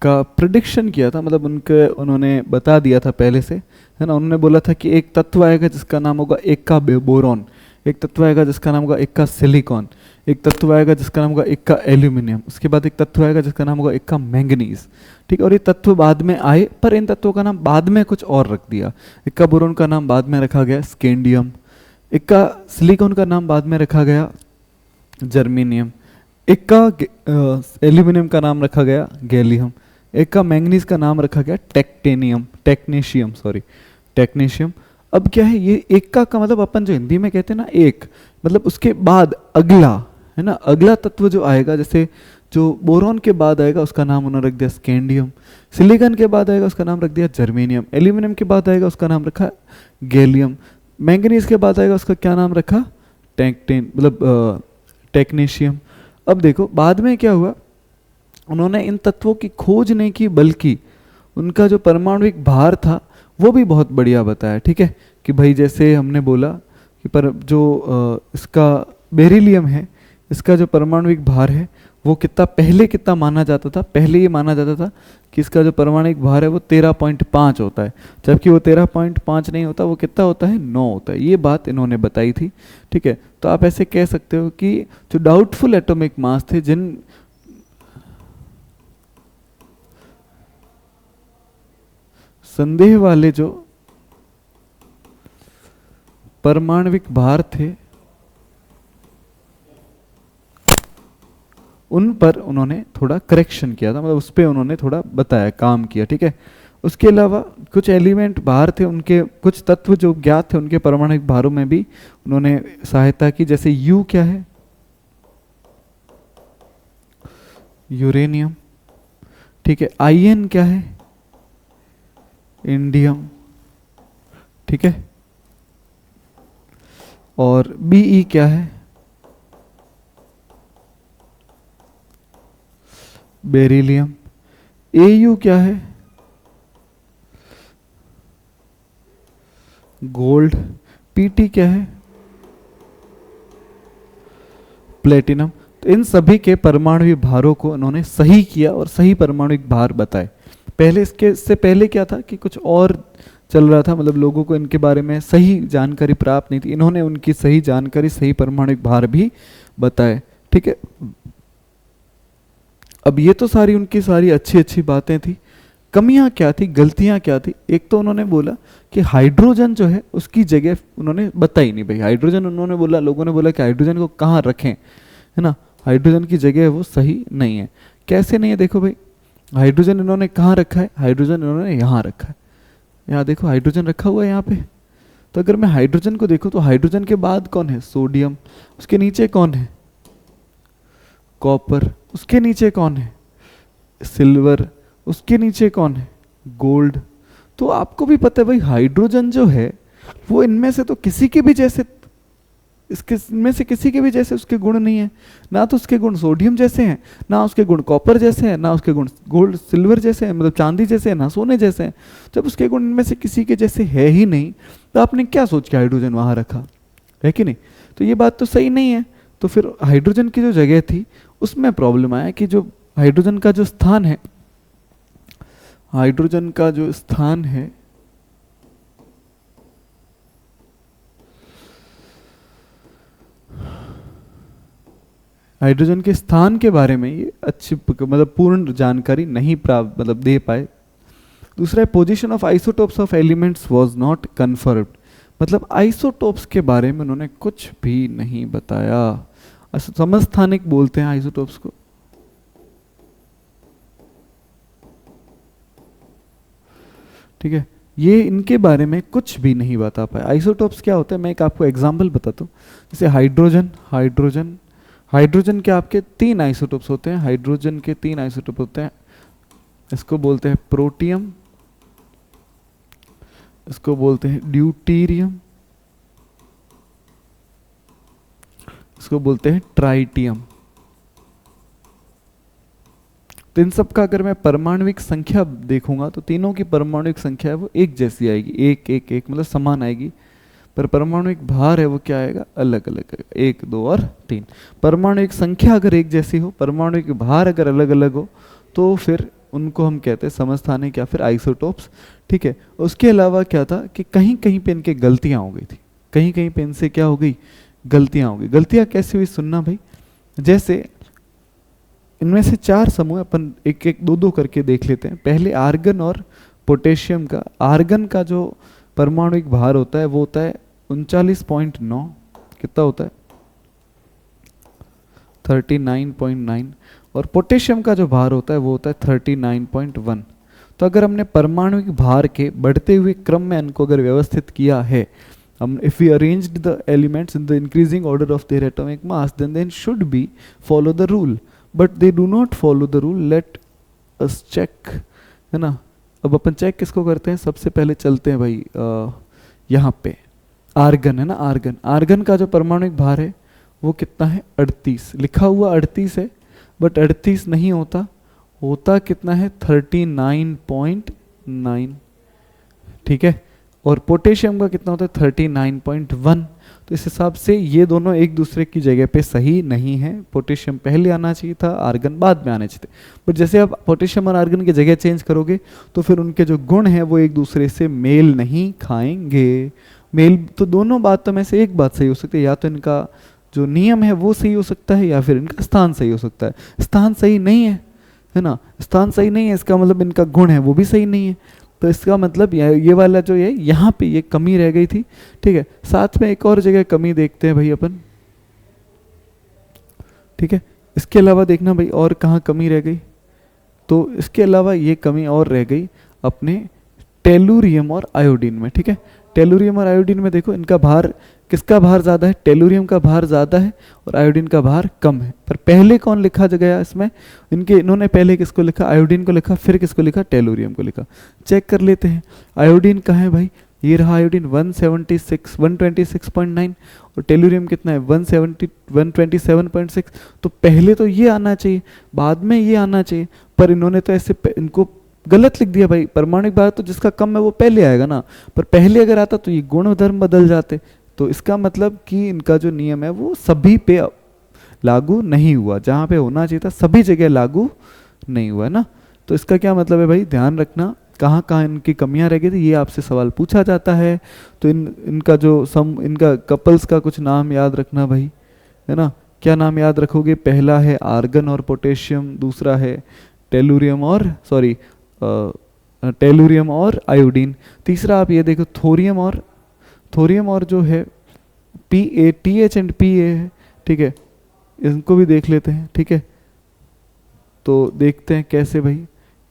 का प्रिडिक्शन किया था, मतलब उन्होंने बता दिया था पहले से, है ना। उन्होंने बोला था कि एक तत्व आएगा जिसका नाम होगा एक का बोरॉन, एक तत्व आएगा जिसका नाम होगा एक का सिलिकॉन, एक तत्व आएगा जिसका नाम होगा एक का एल्यूमिनियम, उसके बाद एक तत्व आएगा जिसका नाम होगा एक का मैंगनीज। ठीक है, और ये तत्व बाद में आए, पर इन तत्वों का नाम बाद में कुछ और रख दिया। एक का बोरॉन का नाम बाद में रखा गया स्केंडियम, एक का सिलिकॉन का नाम बाद में रखा गया जर्मेनियम, एक का एल्यूमिनियम का नाम रखा गया गैलियम, एक का मैंगनीज का नाम रखा गया टेक्नीशियम। अब क्या है, ये एक का मतलब अपन जो हिंदी में कहते हैं ना एक, मतलब उसके बाद अगला, है ना, अगला तत्व जो आएगा, जैसे जो बोरॉन के बाद आएगा उसका नाम उन्होंने रख दिया स्केंडियम, सिलिकॉन के बाद आएगा उसका नाम रख दिया जर्मेनियम, एल्यूमिनियम के बाद आएगा उसका नाम रखा गैलियम, मैंगनीज के बाद आएगा उसका क्या नाम रखा टेक्नीशियम। अब देखो बाद में क्या हुआ, उन्होंने इन तत्वों की खोज नहीं की, बल्कि उनका जो परमाणुविक भार था वो भी बहुत बढ़िया बताया। ठीक है, कि भाई जैसे हमने बोला कि पर जो इसका बेरिलियम है, इसका जो परमाणुविक भार है वो कितना माना जाता था, पहले ये माना जाता था कि इसका जो परमाणुविक भार है वो 13.5 होता है, जबकि वो 13.5 नहीं होता, वो कितना होता है 9 होता है। ये बात इन्होंने बताई थी। ठीक है, तो आप ऐसे कह सकते हो कि जो डाउटफुल एटॉमिक मास थे, जिन संदेह वाले जो परमाणुविक भार थे, उन पर उन्होंने थोड़ा करेक्शन किया था, मतलब उस पर उन्होंने थोड़ा बताया, काम किया। ठीक है, उसके अलावा कुछ एलिमेंट बाहर थे, उनके कुछ तत्व जो ज्ञात थे उनके परमाणुविक भारों में भी उन्होंने सहायता की। जैसे यू क्या है, यूरेनियम। ठीक है, आईएन क्या है, इंडियम। ठीक है, और बीई क्या है, बेरिलियम। एयू क्या है, गोल्ड। पीटी क्या है, प्लेटिनम। तो इन सभी के परमाणु भारों को उन्होंने सही किया और सही परमाणुविक भार बताए। पहले इससे पहले क्या था कि कुछ और चल रहा था, मतलब लोगों को इनके बारे में सही जानकारी प्राप्त नहीं थी, इन्होंने उनकी सही जानकारी, सही परमाणुविक भार भी बताए। ठीक है, अब ये तो सारी उनकी सारी अच्छी अच्छी बातें थी। कमियां क्या थी, गलतियां क्या थी? एक तो उन्होंने बोला कि हाइड्रोजन जो है उसकी जगह उन्होंने बताई नहीं भाई। हाइड्रोजन उन्होंने बोला, लोगों ने बोला कि हाइड्रोजन को कहाँ रखें, है ना, हाइड्रोजन की जगह वो सही नहीं है। कैसे नहीं है? देखो भाई, हाइड्रोजन इन्होंने कहाँ रखा है? हाइड्रोजन इन्होंने यहाँ रखा है। यहाँ देखो हाइड्रोजन रखा हुआ है यहाँ पे। तो अगर मैं हाइड्रोजन को देखूँ तो हाइड्रोजन के बाद कौन है? सोडियम। उसके नीचे कौन है? कॉपर। उसके नीचे कौन है? सिल्वर। उसके नीचे कौन है? गोल्ड। तो आपको भी पता है भाई, हाइड्रोजन जो है वो इनमें से तो किसी के भी जैसे, इसके इनमें से किसी के भी जैसे उसके गुण नहीं है। ना तो उसके गुण सोडियम जैसे हैं, ना उसके गुण कॉपर जैसे हैं, ना उसके गुण गोल्ड सिल्वर जैसे हैं, मतलब चांदी जैसे हैं, ना सोने जैसे हैं। जब उसके गुण इनमें से किसी के जैसे है ही नहीं, तो आपने क्या सोच के हाइड्रोजन वहां रखा है कि नहीं? तो ये बात तो सही नहीं है। तो फिर हाइड्रोजन की जो जगह थी उसमें प्रॉब्लम आया कि जो हाइड्रोजन का जो स्थान है, हाइड्रोजन का जो स्थान है, हाइड्रोजन के स्थान के बारे में ये अच्छी मतलब पूर्ण जानकारी नहीं प्राप्त मतलब दे पाए। दूसरा है position of isotopes of elements was not confirmed, मतलब आइसोटोप्स के बारे में उन्होंने कुछ भी नहीं बताया। समस्थानिक बोलते हैं आइसोटोप्स को। ठीक है, ये इनके बारे में कुछ भी नहीं बता पाए। आइसोटोप्स क्या होता है, मैं एक आपको एग्जांपल बताता हूँ। जैसे हाइड्रोजन, हाइड्रोजन हाइड्रोजन के आपके 3 आइसोटोप्स होते हैं। हाइड्रोजन के 3 आइसोटोप होते हैं। इसको बोलते हैं प्रोटियम, इसको बोलते हैं ड्यूटीरियम, इसको बोलते हैं ट्राइटियम। तो इन सब का अगर मैं परमाणुविक संख्या देखूंगा तो तीनों की परमाणुविक संख्या है वो एक जैसी आएगी, एक एक एक मतलब समान आएगी। पर परमाणुविक भार है वो क्या आएगा? अलग अलग आएगा, 1 2 और 3। परमाणुविक संख्या अगर एक जैसी हो, परमाणुविक भार अगर अलग अलग हो, तो फिर उनको हम कहते हैं समस्थानिक या फिर आइसोटोप्स। ठीक है, उसके अलावा क्या था कि कहीं कहीं पे इनके गलतियां हो गई थी, कहीं कहीं पे इनसे क्या हो गई? गलतियां हो गई। गलतियां कैसे हुई सुनना भाई। जैसे इनमें से 4 समूह अपन एक एक 2 2 करके देख लेते हैं। पहले आर्गन और पोटेशियम का। आर्गन का जो परमाणुविक भार होता है वो होता है 39.9, कितना होता है? 39.9। और पोटेशियम का जो भार होता है वो होता है 39.1। तो अगर हमने परमाणुविक भार के बढ़ते हुए क्रम में इनको अगर व्यवस्थित किया है, हम if we arranged the elements in the increasing order of their atomic mass, then should be follow the rule, but they do not follow the rule. Let us check, है ना। अब अपन चेक किसको करते हैं? सबसे पहले चलते हैं भाई यहाँ पे आर्गन, है ना। आर्गन, आर्गन का जो परमाणुविक भार है वो कितना है? 38। लिखा हुआ 38 है, बट 38 नहीं होता, होता कितना है? 39.9। ठीक है, और पोटेशियम का कितना होता है? 39.1। तो इस हिसाब से ये दोनों एक दूसरे की जगह पे सही नहीं है। पोटेशियम पहले आना चाहिए था, आर्गन बाद में आने चाहिए थे। बट जैसे आप पोटेशियम और आर्गन की जगह चेंज करोगे तो फिर उनके जो गुण हैं वो एक दूसरे से मेल नहीं खाएंगे। मेल तो दोनों बातों में से एक बात सही हो सकती है, या तो इनका जो नियम है वो सही हो सकता है, या फिर इनका स्थान सही हो सकता है। स्थान सही नहीं है ना, स्थान सही नहीं है, इसका मतलब इनका गुण है वो भी सही नहीं है। तो इसका मतलब ये वाला जो है यहाँ पे ये कमी रह गई थी। ठीक है, साथ में एक और जगह कमी देखते हैं भाई अपन। ठीक है, इसके अलावा देखना भाई और कहाँ कमी रह गई। तो इसके अलावा ये कमी और रह गई अपने टेलुरियम और आयोडीन में। ठीक है, टेलुरियम और आयोडीन में देखो इनका भार, किसका भार ज़्यादा है? टेलुरियम का भार ज़्यादा है और आयोडीन का भार कम है। पर पहले कौन लिखा गया इसमें? इन्होंने पहले किसको लिखा? आयोडीन को लिखा, फिर किसको लिखा? टेलुरियम को लिखा। चेक कर लेते हैं आयोडीन कहाँ है भाई। ये रहा आयोडीन 126.9 और टेलुरियम कितना है? 127.6। तो पहले तो ये आना चाहिए, बाद में ये आना चाहिए, पर इन्होंने तो ऐसे इनको गलत लिख दिया भाई। परमाणुविक भार तो जिसका कम है वो पहले आएगा ना, पर पहले अगर आता तो ये गुण धर्म बदल जाते। तो इसका मतलब कि इनका जो नियम है वो सभी पे लागू नहीं हुआ, जहाँ पे होना चाहिए था सभी जगह लागू नहीं हुआ, है ना। तो इसका क्या मतलब है भाई, ध्यान रखना कहाँ कहाँ इनकी कमियां रह गई थी, ये आपसे सवाल पूछा जाता है। तो इनका जो इनका कपल्स का कुछ नाम याद रखना भाई, है ना। क्या नाम याद रखोगे? पहला है आर्गन और पोटेशियम, दूसरा है टेलुरियम और टेलुरियम और आयोडीन। तीसरा आप ये देखो थोरियम और जो है P A T H and P A है, ठीक है, इनको भी देख लेते हैं। ठीक है, तो देखते हैं कैसे भाई,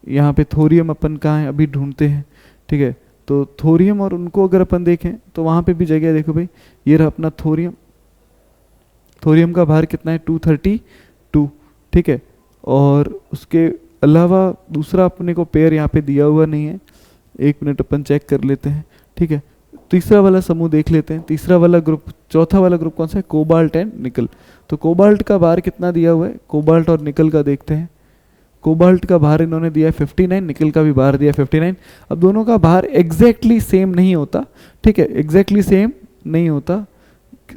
यहाँ पे थोरियम अपन कहाँ है अभी ढूंढते हैं। ठीक है, तो थोरियम और उनको अगर अपन देखें तो वहाँ पे भी जगह देखो भाई, ये रहा अपना थोरियम। थोरियम का भार कितना है 232। ठीक है, और उसके अलावा दूसरा अपने को पेयर यहाँ पे दिया हुआ नहीं है, एक मिनट अपन चेक कर लेते हैं। ठीक है, तीसरा वाला समूह देख लेते हैं। तीसरा वाला ग्रुप, चौथा वाला ग्रुप कौन सा है, कोबाल्ट एंड निकल। तो कोबाल्ट का भार कितना दिया हुआ है, कोबाल्ट और निकल का देखते हैं। कोबाल्ट का भार इन्होंने दिया है 59, निकल का भी भार दिया 59। अब दोनों का भार एग्जैक्टली सेम नहीं होता। ठीक है, एग्जैक्टली सेम नहीं होता,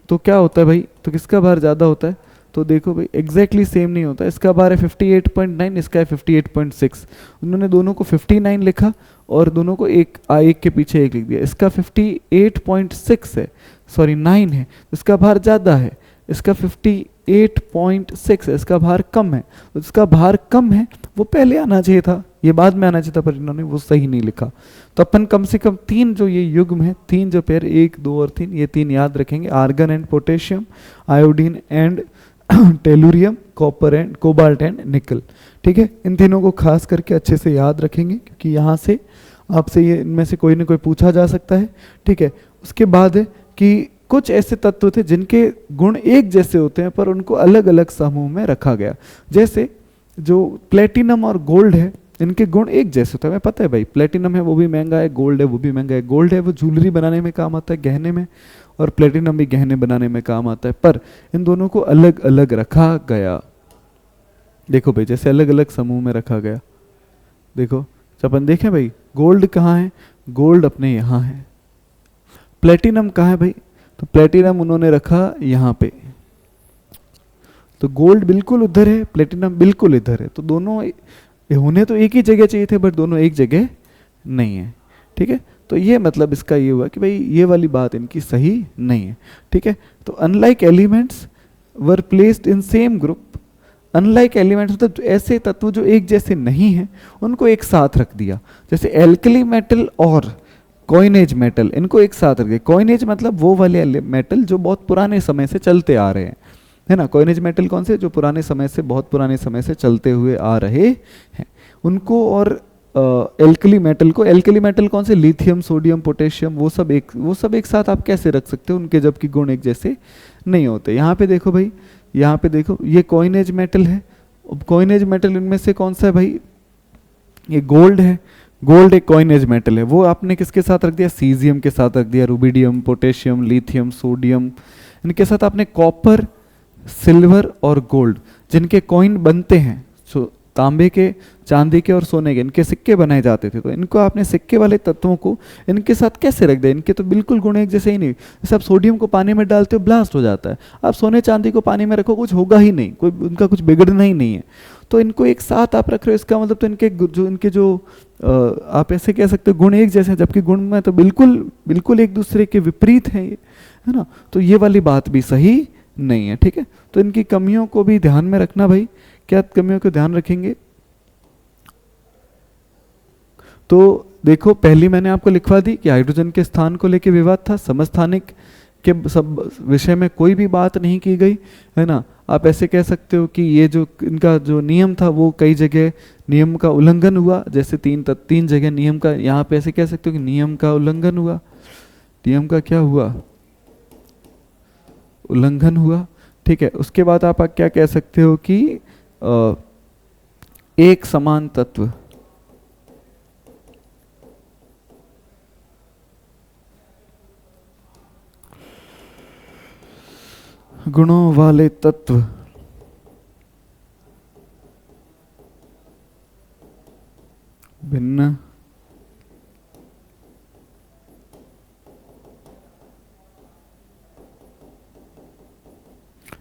तो क्या होता है भाई, तो किसका भार ज़्यादा होता है, तो देखो भाई एग्जैक्टली सेम नहीं होता। इसका भार है 58.9, इसका है 58.6। उन्होंने दोनों को 59 लिखा और दोनों को एक के पीछे एक लिख दिया। इसका 58.6 है, सॉरी 9 है, इसका भार ज़्यादा है। इसका 58.6 है, इसका भार कम है। तो इसका भार कम है वो पहले आना चाहिए था, ये बाद में आना चाहिए था, पर इन्होंने वो सही नहीं लिखा। तो अपन कम से कम 3 जो ये युग्म है, 3 जो पेयर 1 2 और 3, ये 3 याद रखेंगे, argon and potassium, iodine and tellurium, copper and cobalt and nickel. ठीक है, इन तीनों को खास करके अच्छे से याद रखेंगे, क्योंकि यहाँ से आपसे ये इनमें से कोई ना कोई पूछा जा सकता है। ठीक है, उसके बाद है कि कुछ ऐसे तत्व थे जिनके गुण एक जैसे होते हैं पर उनको अलग अलग समूह में रखा गया। जैसे जो प्लेटिनम और गोल्ड है, इनके गुण एक जैसे होते हैं। हमें पता है भाई, प्लेटिनम है वो भी महंगा है, गोल्ड है वो भी महंगा है। गोल्ड है वो ज्वेलरी बनाने में काम आता है, गहने में, और प्लेटिनम भी गहने बनाने में काम आता है, पर इन दोनों को अलग अलग रखा गया। देखो भाई, जैसे अलग अलग समूह में रखा गया। देखो जब अपन देखें भाई, गोल्ड कहाँ है, गोल्ड अपने यहाँ है। प्लेटिनम कहाँ है भाई, तो प्लेटिनम उन्होंने रखा यहाँ पे। तो गोल्ड बिल्कुल उधर है, प्लेटिनम बिल्कुल इधर है। तो दोनों होने तो एक ही जगह चाहिए थे, बट दोनों एक जगह नहीं है। ठीक है, तो ये मतलब इसका ये हुआ कि भाई ये वाली बात इनकी सही नहीं है। ठीक है, तो unlike elements were placed in same group. Unlike elements मतलब ऐसे तत्व जो एक जैसे नहीं हैं, उनको एक साथ रख दिया। जैसे एल्कली मेटल और कॉइनेज मेटल, इनको एक साथ रख दिया। कॉइनेज मतलब वो वाले मेटल जो बहुत पुराने समय से चलते आ रहे हैं, है ना। कॉइनेज मेटल कौन से, जो पुराने समय से, बहुत पुराने समय से चलते हुए आ रहे हैं, उनको। और एल्कली मेटल को, एल्कली मेटल कौन से, लिथियम, सोडियम, पोटेशियम, वो सब एक साथ आप कैसे रख सकते हो, उनके जबकि गुण एक जैसे नहीं होते। यहाँ पे देखो भाई, यहाँ पे देखो, ये कॉइनेज मेटल है। अब कॉइनेज मेटल इनमें से कौन सा है भाई, ये गोल्ड है। गोल्ड एक कॉइनेज मेटल है, वो आपने किसके साथ रख दिया, सीजियम के साथ रख दिया। रुबिडियम, पोटेशियम, लिथियम, सोडियम, इनके साथ आपने कॉपर, सिल्वर और गोल्ड, जिनके कॉइन बनते हैं, तांबे के, चांदी के और सोने के, इनके सिक्के बनाए जाते थे। तो इनको आपने सिक्के वाले तत्वों को इनके साथ कैसे रख दिया, इनके तो बिल्कुल गुण एक जैसे ही नहीं। जैसे आप सोडियम को पानी में डालते हो ब्लास्ट हो जाता है, आप सोने चांदी को पानी में रखो कुछ होगा ही नहीं, कोई उनका कुछ बिगड़ना ही नहीं है। तो इनको एक साथ आप रख रहे हो, इसका मतलब तो इनके जो आप ऐसे कह सकते हो गुण एक जैसे हैं, जबकि गुण में तो बिल्कुल बिल्कुल एक दूसरे के विपरीत हैं ये, है ना। तो ये वाली बात भी सही नहीं है। ठीक है, तो इनकी कमियों को भी ध्यान में रखना भाई। क्या कमियों को ध्यान रखेंगे, तो देखो पहली मैंने आपको लिखवा दी कि हाइड्रोजन के स्थान को लेकर विवाद था, समस्थानिक के सब विषय में कोई भी बात नहीं की गई, है ना। आप ऐसे कह सकते हो कि ये जो इनका जो नियम था वो कई जगह नियम का उल्लंघन हुआ। जैसे तीन जगह नियम का, यहाँ पे ऐसे कह सकते हो कि नियम का उल्लंघन हुआ। नियम का क्या हुआ, उल्लंघन हुआ। ठीक है, उसके बाद आप क्या कह सकते हो कि एक समान तत्व, गुणों वाले तत्व भिन्न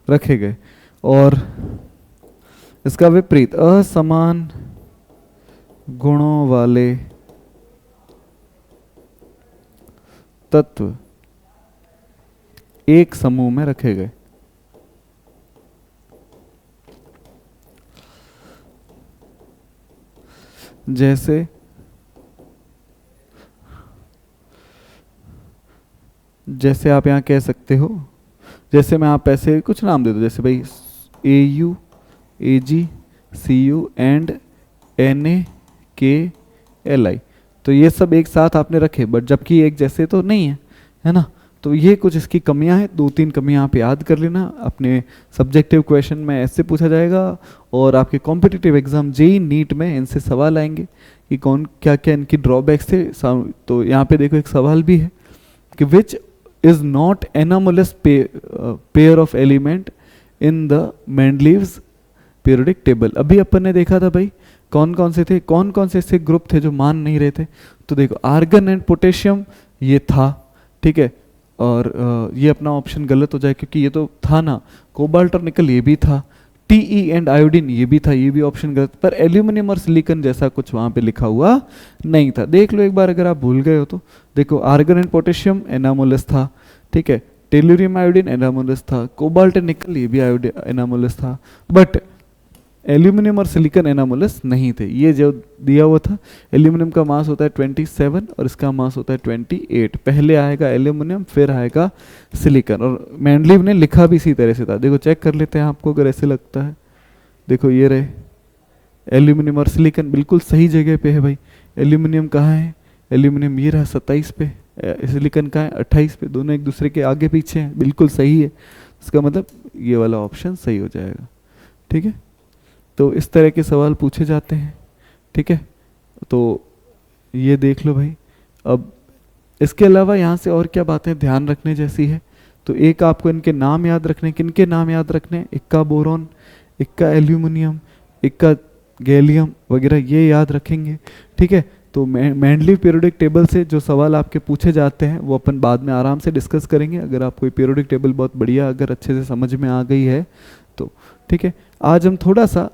रखे गए। और इसका विपरीत, असमान गुणों वाले तत्व एक समूह में रखे गए। जैसे जैसे आप यहाँ कह सकते हो, जैसे मैं आप ऐसे कुछ नाम दे दो, जैसे भाई AU AG CU and NAKLI, तो ये सब एक साथ आपने रखे, बट जबकि एक जैसे तो नहीं है ना। तो ये कुछ इसकी कमियां हैं, 2-3 कमियां आप याद कर लेना। अपने सब्जेक्टिव क्वेश्चन में ऐसे पूछा जाएगा, और आपके कॉम्पिटिटिव एग्जाम JEE नीट में इनसे सवाल आएंगे कि कौन क्या क्या इनकी ड्रॉबैक्स थे। तो यहाँ पे देखो एक सवाल भी है कि which is not anomalous pair of element in the Mendeleev's periodic table. अभी अपन ने देखा था भाई कौन कौन से थे, कौन कौन से ऐसे ग्रुप थे जो मान नहीं रहे थे। तो देखो आर्गन एंड पोटेशियम ये था, ठीक है, और ये अपना ऑप्शन गलत हो जाए क्योंकि ये तो था ना। कोबाल्ट और निकल ये भी था, TE एंड आयोडीन ये भी था, ये भी ऑप्शन गलत। पर एल्यूमिनियम और सिलिकॉन जैसा कुछ वहाँ पे लिखा हुआ नहीं था। देख लो एक बार अगर आप भूल गए हो तो। देखो आर्गन एंड पोटेशियम एनामोलस था, ठीक है, टेल्यूरियम आयोडीन एनामोलस था, कोबाल्ट एंड निकल ये भी एनामोलस था, बट एल्यूमिनियम और सिलिकॉन एनामोलस नहीं थे। ये जो दिया हुआ था, एल्यूमिनियम का मास होता है 27 और इसका मास होता है 28। पहले आएगा एल्यूमिनियम फिर आएगा सिलिकॉन, और मेंडलीव ने लिखा भी इसी तरह से था। देखो चेक कर लेते हैं आपको अगर ऐसे लगता है। देखो ये रहे एल्यूमिनियम और सिलिकॉन बिल्कुल सही जगह पे है भाई। एल्यूमिनियम कहाँ है, एल्यूमिनियम ये रहा 27 पे, सिलिकॉन कहाँ है 28 पे, दोनों एक दूसरे के आगे पीछे हैं, बिल्कुल सही है। इसका मतलब ये वाला ऑप्शन सही हो जाएगा, ठीक है। तो इस तरह के सवाल पूछे जाते हैं, ठीक है। तो ये देख लो भाई। अब इसके अलावा यहाँ से और क्या बातें ध्यान रखने जैसी है, तो एक आपको इनके नाम याद रखने, किनके नाम याद रखने, इक्का बोरॉन, इक्का एल्यूमिनियम, इक्का गैलियम वगैरह ये याद रखेंगे, ठीक है। तो मेंडलीव पीरियोडिक टेबल से जो सवाल आपके पूछे जाते हैं वो अपन बाद में आराम से डिस्कस करेंगे, अगर आपको पीरियोडिक टेबल बहुत बढ़िया अगर अच्छे से समझ में आ गई है तो, ठीक है। आज हम थोड़ा सा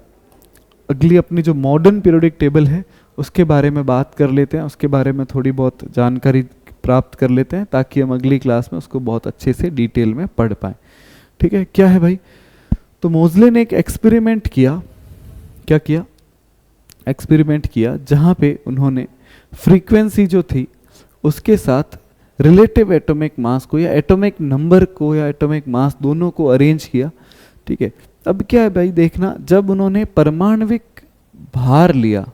अगली अपनी जो मॉडर्न पीरियोडिक टेबल है उसके बारे में बात कर लेते हैं, उसके बारे में थोड़ी बहुत जानकारी प्राप्त कर लेते हैं ताकि हम अगली क्लास में उसको बहुत अच्छे से डिटेल में पढ़ पाएँ, ठीक है। क्या है भाई, तो मोज़ले ने एक एक्सपेरिमेंट किया, क्या किया, एक्सपेरिमेंट किया जहाँ पे उन्होंने फ्रीक्वेंसी जो थी उसके साथ रिलेटिव एटॉमिक मास को या एटॉमिक नंबर को या एटॉमिक मास दोनों को अरेंज किया, ठीक है। अब क्या है भाई देखना, जब उन्होंने परमाणविक भार लिया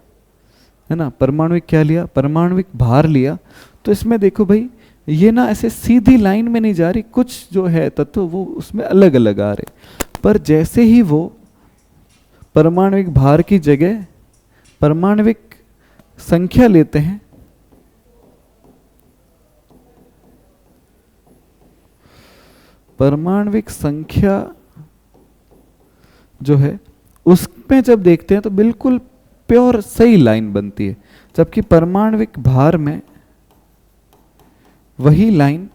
है ना, परमाणविक क्या लिया, परमाणविक भार लिया, तो इसमें देखो भाई ये ना ऐसे सीधी लाइन में नहीं जा रही, कुछ जो है तत्व वो उसमें अलग अलग आ रहे। पर जैसे ही वो परमाणविक भार की जगह परमाणविक संख्या लेते हैं, परमाणविक संख्या जो है उसमें जब देखते हैं तो बिल्कुल प्योर सही लाइन बनती है, जबकि परमाणविक भार में वही लाइन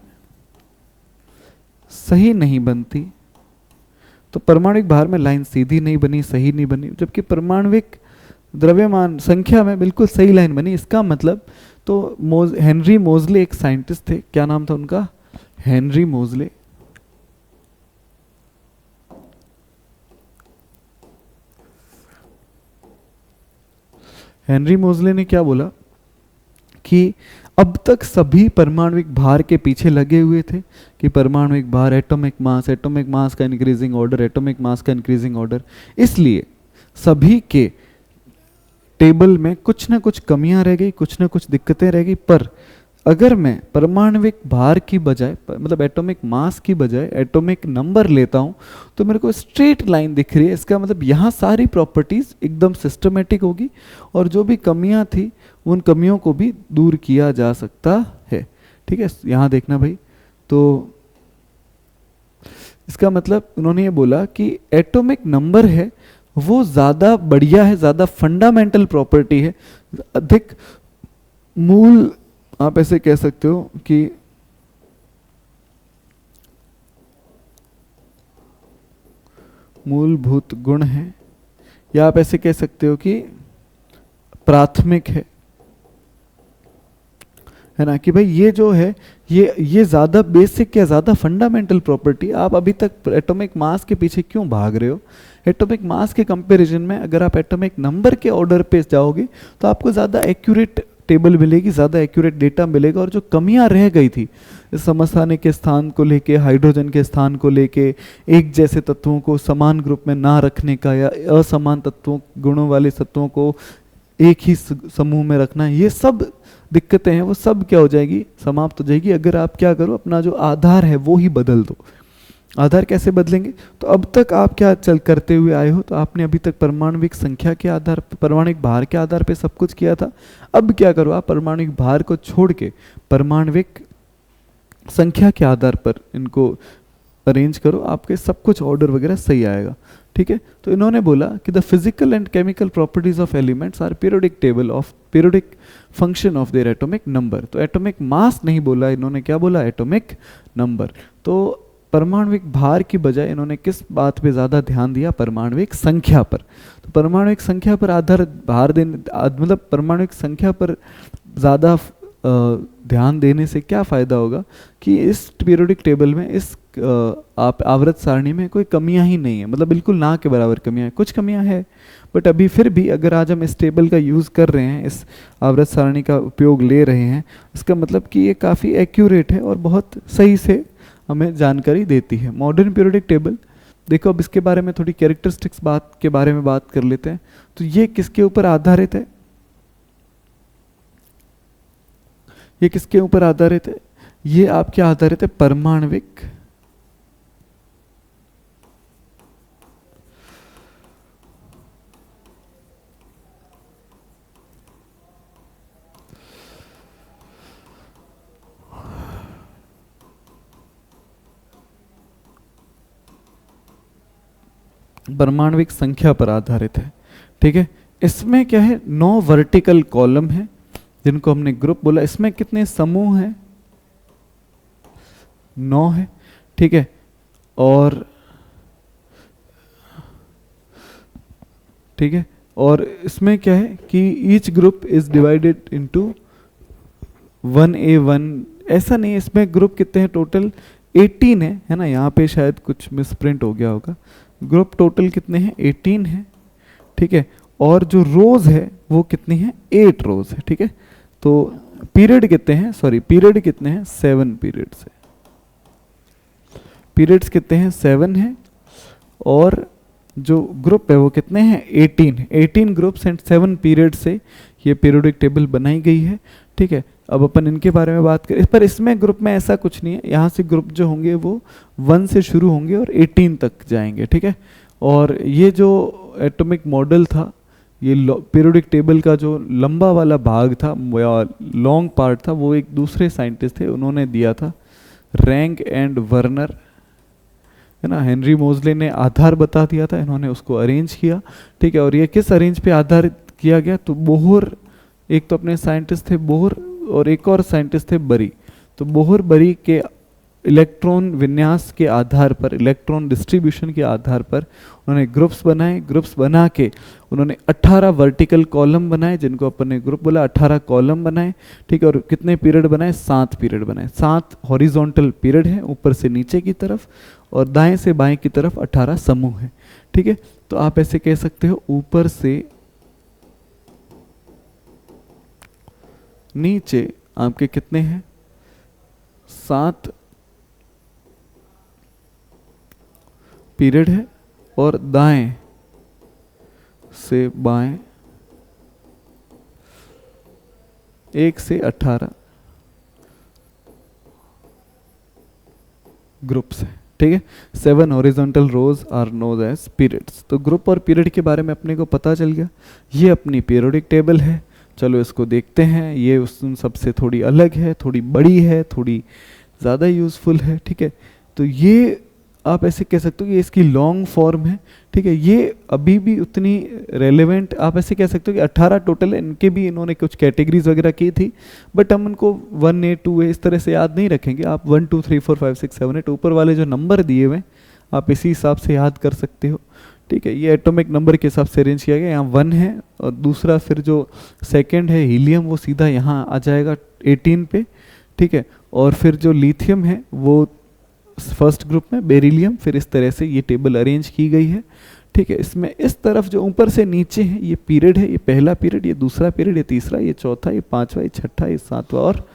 सही नहीं बनती। तो परमाणविक भार में लाइन सीधी नहीं बनी, सही नहीं बनी, जबकि परमाणविक द्रव्यमान संख्या में बिल्कुल सही लाइन बनी। इसका मतलब तो हेनरी मोज़ले एक साइंटिस्ट थे, क्या नाम था उनका, हेनरी मोज़ले। हेनरी मोज़ले ने क्या बोला कि अब तक सभी परमाणविक भार के पीछे लगे हुए थे कि परमाणविक भार, एटॉमिक मास का इंक्रीजिंग ऑर्डर, एटॉमिक मास का इंक्रीजिंग ऑर्डर, इसलिए सभी के टेबल में कुछ ना कुछ कमियां रह गई, कुछ ना कुछ दिक्कतें रह गई। पर अगर मैं परमाणविक भार की बजाय मतलब एटॉमिक मास की बजाय एटॉमिक नंबर लेता हूं तो मेरे को स्ट्रेट लाइन दिख रही है। इसका मतलब यहाँ सारी प्रॉपर्टीज एकदम सिस्टमेटिक होगी और जो भी कमियां थी उन कमियों को भी दूर किया जा सकता है, ठीक है। यहाँ देखना भाई, तो इसका मतलब उन्होंने ये बोला कि एटॉमिक नंबर है वो ज़्यादा बढ़िया है, ज़्यादा फंडामेंटल प्रॉपर्टी है, अधिक मूल, आप ऐसे कह सकते हो कि मूलभूत गुण है, या आप ऐसे कह सकते हो कि प्राथमिक है ना, कि भाई ये जो है ये ज़्यादा बेसिक या ज़्यादा फंडामेंटल प्रॉपर्टी। आप अभी तक एटॉमिक मास के पीछे क्यों भाग रहे हो? एटॉमिक मास के कंपैरिजन में अगर आप एटॉमिक नंबर के ऑर्डर पे जाओगे तो आपको ज़्यादा एक्यूरेट टेबल मिलेगी, ज़्यादा एक्यूरेट डेटा मिलेगा, और जो कमियां रह गई थी इस समस्थानिक के स्थान को लेके, हाइड्रोजन के स्थान को लेके, एक जैसे तत्वों को समान ग्रुप में ना रखने का, या असमान तत्वों गुणों वाले तत्वों को एक ही समूह में रखना, ये सब दिक्कतें हैं वो सब क्या हो जाएगी, समाप्त हो जाएगी अगर आप क्या करो, अपना जो आधार है वो ही बदल दो। आधार कैसे बदलेंगे? तो अब तक आप क्या चल करते हुए आए हो, तो आपने अभी तक परमाणविक संख्या के आधार पर, परमाणविक भार के आधार पर सब कुछ किया था। अब क्या करो, आप परमाणविक भार को छोड़ के परमाणविक संख्या के आधार पर इनको अरेंज करो, आपके सब कुछ ऑर्डर वगैरह सही आएगा। ठीक है, तो इन्होंने बोला कि the physical and chemical properties of elements are periodic table of periodic function of their atomic number. तो एटॉमिक मास नहीं बोला इन्होंने, क्या बोला, एटॉमिक नंबर। तो परमाणविक भार की बजाय इन्होंने किस बात पे ज़्यादा ध्यान दिया, परमाणविक संख्या पर। तो परमाणविक संख्या पर आधार भार देने, मतलब परमाणविक संख्या पर ज़्यादा ध्यान देने से क्या फ़ायदा होगा कि इस पीरियोडिक टेबल में, इस आप आवर्त सारणी में कोई कमियां ही नहीं है, मतलब बिल्कुल ना के बराबर कमियां हैं, कुछ कमियां है बट अभी फिर भी अगर आज हम इस टेबल का यूज़ कर रहे हैं, इस आवर्त सारणी का उपयोग ले रहे हैं, इसका मतलब कि ये काफ़ी एक्यूरेट है और बहुत सही से हमें जानकारी देती है। मॉडर्न पीरियोडिक टेबल देखो, अब इसके बारे में थोड़ी कैरेक्टरिस्टिक्स बात के बारे में बात कर लेते हैं। तो ये किसके ऊपर आधारित है, ये किसके ऊपर आधारित है, ये आपके आधारित है परमाणविक परमाणविक संख्या पर आधारित है। ठीक है, इसमें क्या है, 9 वर्टिकल कॉलम है जिनको हमने ग्रुप बोला। इसमें कितने समूह हैं, 9 है। ठीक है, और ठीक है, और इसमें क्या है कि each group is divided into 1A1। ऐसा नहीं है, इसमें ग्रुप कितने हैं टोटल, 18 है ना, यहाँ पे शायद कुछ मिसप्रिंट हो गया होगा। ग्रुप टोटल कितने हैं, 18 है। ठीक है, और जो रोज है वो कितनी है, 8 रोज है। ठीक है, तो पीरियड कितने हैं, सॉरी पीरियड कितने हैं, 7 पीरियड्स है। पीरियड्स कितने हैं, 7 है, और जो ग्रुप है वो कितने हैं, 18 है। 18 ग्रुप्स एंड 7 पीरियड से ये पीरियोडिक टेबल बनाई गई है। ठीक है, अब अपन इनके बारे में बात करें, पर इसमें ग्रुप में ऐसा कुछ नहीं है, यहाँ से ग्रुप जो होंगे वो 1 से शुरू होंगे और 18 तक जाएंगे। ठीक है, और ये जो एटॉमिक मॉडल था, ये पीरियोडिक टेबल का जो लंबा वाला भाग था या लॉन्ग पार्ट था, वो एक दूसरे साइंटिस्ट थे, उन्होंने दिया था, रैंक एंड वर्नर, है ना। हेनरी मोजले ने आधार बता दिया था, इन्होंने उसको अरेंज किया। ठीक है, और ये किस अरेंज पे आधारित किया गया, तो बोहर, एक तो अपने साइंटिस्ट थे बोहर और एक और साइंटिस्ट थे बरी। तो बोहर बरी के इलेक्ट्रॉन विन्यास के आधार पर, इलेक्ट्रॉन डिस्ट्रीब्यूशन के आधार पर उन्होंने ग्रुप्स बनाए। ग्रुप्स बना के उन्होंने 18 वर्टिकल कॉलम बनाए, जिनको अपन ने ग्रुप बोला, 18 कॉलम बनाए। ठीक है, और कितने पीरियड बनाए, 7 पीरियड बनाए। 7 हॉरिजॉन्टल पीरियड है ऊपर से नीचे की तरफ, और दाएं से बाएं की तरफ 18 समूह है। ठीक है, तो आप ऐसे कह सकते हो, ऊपर से नीचे आपके कितने हैं, 7 पीरियड है, और दाएं से बाएं 1 से 18 ग्रुप्स हैं। ठीक है, 7 horizontal rows are known as periods. तो ग्रुप और पीरियड के बारे में अपने को पता चल गया। ये अपनी पीरियोडिक टेबल है, चलो इसको देखते हैं। ये उस सबसे थोड़ी अलग है, थोड़ी बड़ी है, थोड़ी ज़्यादा यूज़फुल है। ठीक है, तो ये आप ऐसे कह सकते हो कि इसकी लॉन्ग फॉर्म है। ठीक है, ये अभी भी उतनी रेलेवेंट, आप ऐसे कह सकते हो कि 18 टोटल, इनके भी इन्होंने कुछ कैटेगरीज वगैरह की थी, बट हम उनको 1A 2A इस तरह से याद नहीं रखेंगे। आप 1 2 3 4 5 6 7 8 ऊपर वाले जो नंबर दिए हुए आप इसी हिसाब से याद कर सकते हो। ठीक है, ये एटॉमिक नंबर के हिसाब से अरेंज किया गया। यहाँ 1 है, और दूसरा फिर जो सेकेंड है हीलियम, वो सीधा यहाँ आ जाएगा 18 पे। ठीक है, और फिर जो लिथियम है वो फर्स्ट ग्रुप में, बेरिलियम, फिर इस तरह से ये टेबल अरेंज की गई है। ठीक है। इसमें इस तरफ जो ऊपर से नीचे है ये पीरियड है, ये पहला पीरियड, ये दूसरा पीरियड, ये तीसरा, ये चौथा, ये पांचवा, ये छठा, ये सातवां, और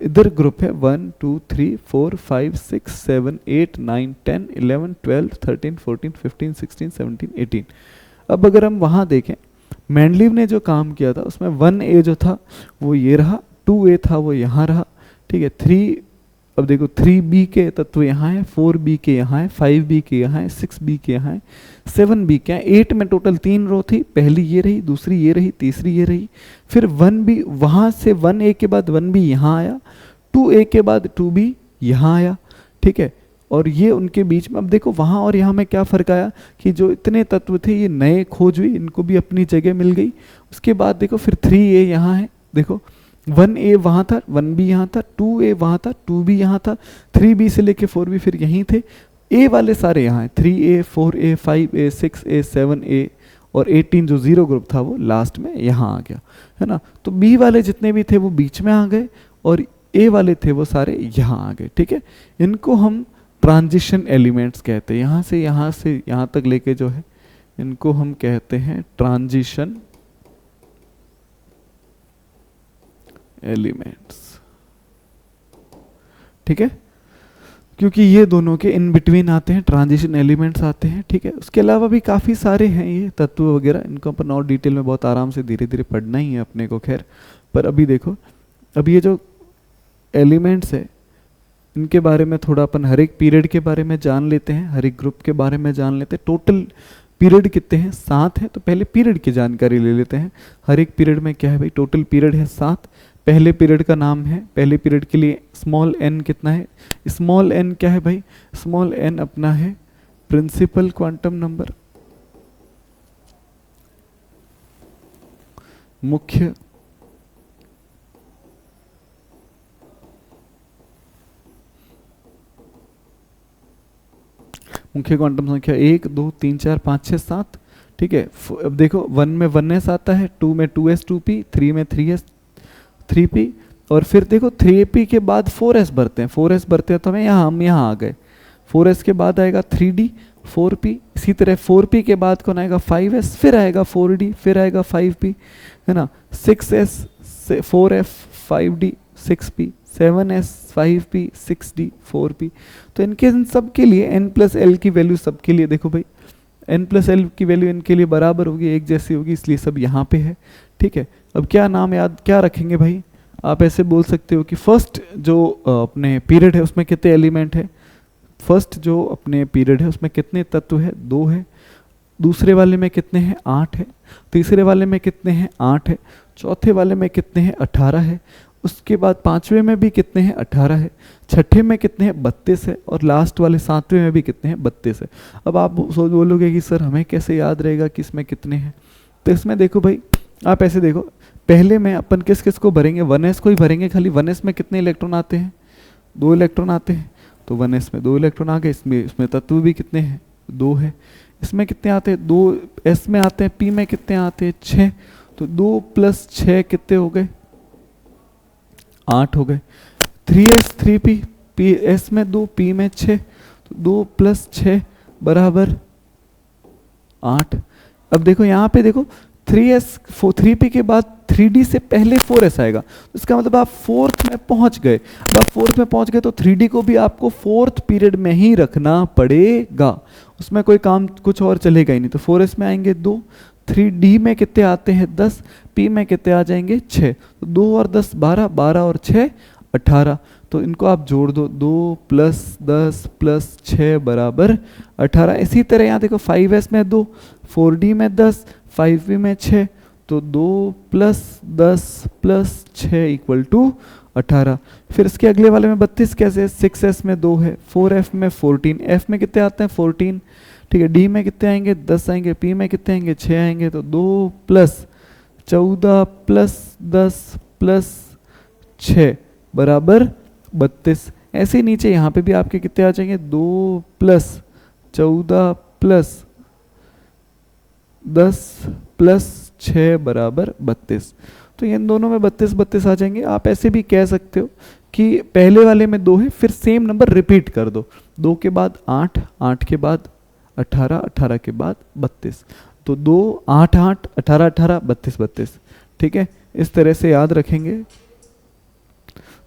इधर ग्रुप है 1 2 3 4 5 6 7 8 9 10 11 12 13 14 15 16 17 18। अब अगर हम वहाँ देखें मेंडलीव ने जो काम किया था उसमें 1A जो था वो ये रहा, 2A था वो यहाँ रहा, ठीक है। 3, अब देखो 3B के तत्व यहाँ है, 4B के यहाँ है, 5B के यहाँ है, 6B के यहाँ है, 7B के यहाँ, 8 में टोटल 3 रो थी, पहली ये रही, दूसरी ये रही, तीसरी ये रही, फिर 1B वहाँ से 1A के बाद 1B यहाँ आया, 2A के बाद 2B यहाँ आया, ठीक है। और ये उनके बीच में, अब देखो वहाँ और यहाँ में क्या फ़र्क आया कि जो इतने तत्व थे ये नए खोज हुई, इनको भी अपनी जगह मिल गई। उसके बाद देखो फिर 3A यहाँ है, देखो 1A वहाँ था, 1B यहाँ था, 2A वहाँ था, 2B यहाँ था, 3B से लेके 4B फिर यहीं थे, A वाले सारे यहाँ हैं, 3A 4A 5A 6A 7A और 18 जो जीरो ग्रुप था वो लास्ट में यहाँ आ गया, है ना। तो B वाले जितने भी थे वो बीच में आ गए और A वाले थे वो सारे यहाँ आ गए, ठीक है। इनको हम ट्रांजिशन एलिमेंट्स कहते हैं, यहाँ से यहाँ तक लेके जो है इनको हम कहते हैं ट्रांजिशन एलिमेंट्स, ठीक है। क्योंकि ये दोनों के इन बिटवीन आते हैं, ट्रांजिशन एलिमेंट्स आते हैं, ठीक है। उसके अलावा भी काफ़ी सारे हैं ये तत्व वगैरह, इनको अपन और डिटेल में बहुत आराम से धीरे धीरे पढ़ना ही है अपने को, खैर। पर अभी देखो, अब ये जो एलिमेंट्स है इनके बारे में थोड़ा अपन हर एक पीरियड के बारे में जान लेते हैं, हर एक ग्रुप के बारे में जान लेते हैं। टोटल पीरियड कितने हैं? 7 है। तो पहले पीरियड की जानकारी ले लेते हैं। हर एक पीरियड में क्या है भाई, टोटल पीरियड है 7। पहले पीरियड का नाम है, पहले पीरियड के लिए स्मॉल n कितना है? स्मॉल n क्या है भाई? स्मॉल n अपना है प्रिंसिपल क्वांटम नंबर, मुख्य क्वांटम संख्या 1 2 3 4 5 6 7, ठीक है। अब देखो 1 में 1s आता है, 2 में 2s 2p, 3 में 3s 3p, और फिर देखो 3p के बाद 4s भरते हैं, 4s भरते हैं तो हम यहाँ आ गए। 4s के बाद आएगा 3d 4p, इसी तरह 4p के बाद कौन आएगा? 5s, फिर आएगा 4d, फिर आएगा 5p, है ना। 6s 4f 5d 6p, 7s 5p 6d 4p। तो इनके इन सब के लिए n प्लस एल की वैल्यू सबके लिए देखो भाई, n प्लस एल की वैल्यू इनके लिए बराबर होगी, एक जैसी होगी, इसलिए सब यहाँ पे है, ठीक है। अब क्या नाम याद क्या रखेंगे भाई? आप ऐसे बोल सकते हो कि फर्स्ट जो अपने पीरियड है उसमें कितने एलिमेंट है? फर्स्ट जो अपने पीरियड है उसमें कितने तत्व है? 2 है। दूसरे वाले में कितने हैं? 8 है। तीसरे वाले में कितने हैं? 8 है। चौथे वाले में कितने हैं? 18 है। उसके बाद पांचवे में भी कितने हैं? 18 है। छठे में कितने हैं? 32 है। और लास्ट वाले सातवें में भी कितने हैं? 32 है। अब आप बोलोगे कि सर हमें कैसे याद रहेगा कि इसमें कितने हैं? तो इसमें देखो भाई, आप ऐसे देखो, पहले में अपन किस किस को भरेंगे? 1s को ही भरेंगे खाली। 1s में कितने इलेक्ट्रॉन आते हैं? 2 इलेक्ट्रॉन आते हैं, तो 1s में 2 इलेक्ट्रॉन आ गए। इसमें तत्व भी कितने हैं? 2 है। इसमें कितने आते हैं? 2s में आते हैं। p में कितने आते हैं? 6। तो 2 + 6 कितने हो गए? 8 हो गए। 3s 3p, s में 2 p में 6, तो 2 + 6 = 8। अब देखो यहाँ पे देखो 3p के बाद 3d से पहले 4s आएगा, तो इसका मतलब आप 4th में पहुंच गए। अब आप 4th में पहुंच गए तो 3d को भी आपको 4th पीरियड में ही रखना पड़ेगा, उसमें कोई काम कुछ और चलेगा ही नहीं। तो 4s में आएंगे 2, 3d में कितने आते हैं? 10, p में कितने आ जाएंगे? 6। तो 2 और 10 12, 12 और 6 18। तो इनको आप जोड़ दो, 2 + 10 + 6 = 18। इसी तरह यहाँ देखो 5s में 2, 4d में 10, 5p में 6, तो 2 + 10 + 6 = 18। फिर इसके अगले वाले में 32 कैसे? 6s में 2 है, 4f में 14, f में कितने आते हैं? 14, ठीक है। d में कितने आएंगे? 10 आएंगे। p में कितने आएंगे? 6 आएंगे। तो 2 + 14 + 10 + 6 = 32। ऐसे ही नीचे यहाँ पे भी आपके कितने आ जाएंगे? 2 + 14 + 10 + 6 = 32। तो इन दोनों में 32 आ जाएंगे। आप ऐसे भी कह सकते हो कि पहले वाले में 2 है, फिर सेम नंबर रिपीट कर दो। 2 के बाद 8, 8 के बाद 18, 18 के बाद 32, तो 2 8 8 18 18 32 32, ठीक है, इस तरह से याद रखेंगे।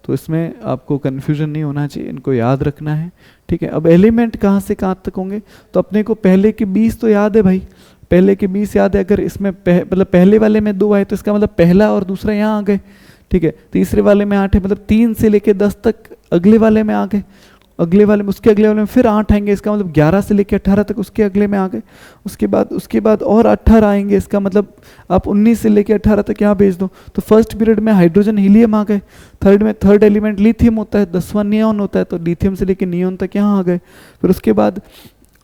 तो इसमें आपको कन्फ्यूजन नहीं होना चाहिए, इनको याद रखना है, ठीक है। अब एलिमेंट कहाँ से कहाँ तक होंगे, तो अपने को पहले के 20 तो याद है भाई, पहले के 20 याद है। अगर इसमें मतलब पहले वाले में 2 आए तो इसका मतलब पहला और दूसरा यहाँ आ गए, ठीक है। तीसरे वाले में 8 है, मतलब 3 से लेके 10 तक अगले वाले में आ गए, अगले वाले में उसके अगले वाले में फिर 8 आएंगे, इसका मतलब 11 से लेके 18 तक उसके अगले में आ गए। उसके बाद और 18 आएंगे, इसका मतलब आप 19 से लेके 18 तक यहाँ भेज दो। तो फर्स्ट पीरियड में हाइड्रोजन हीलियम आ गए, थर्ड एलिमेंट लिथियम होता है, 10वां नियॉन होता है, तो लिथियम से लेके नियॉन तक यहाँ आ गए। फिर उसके बाद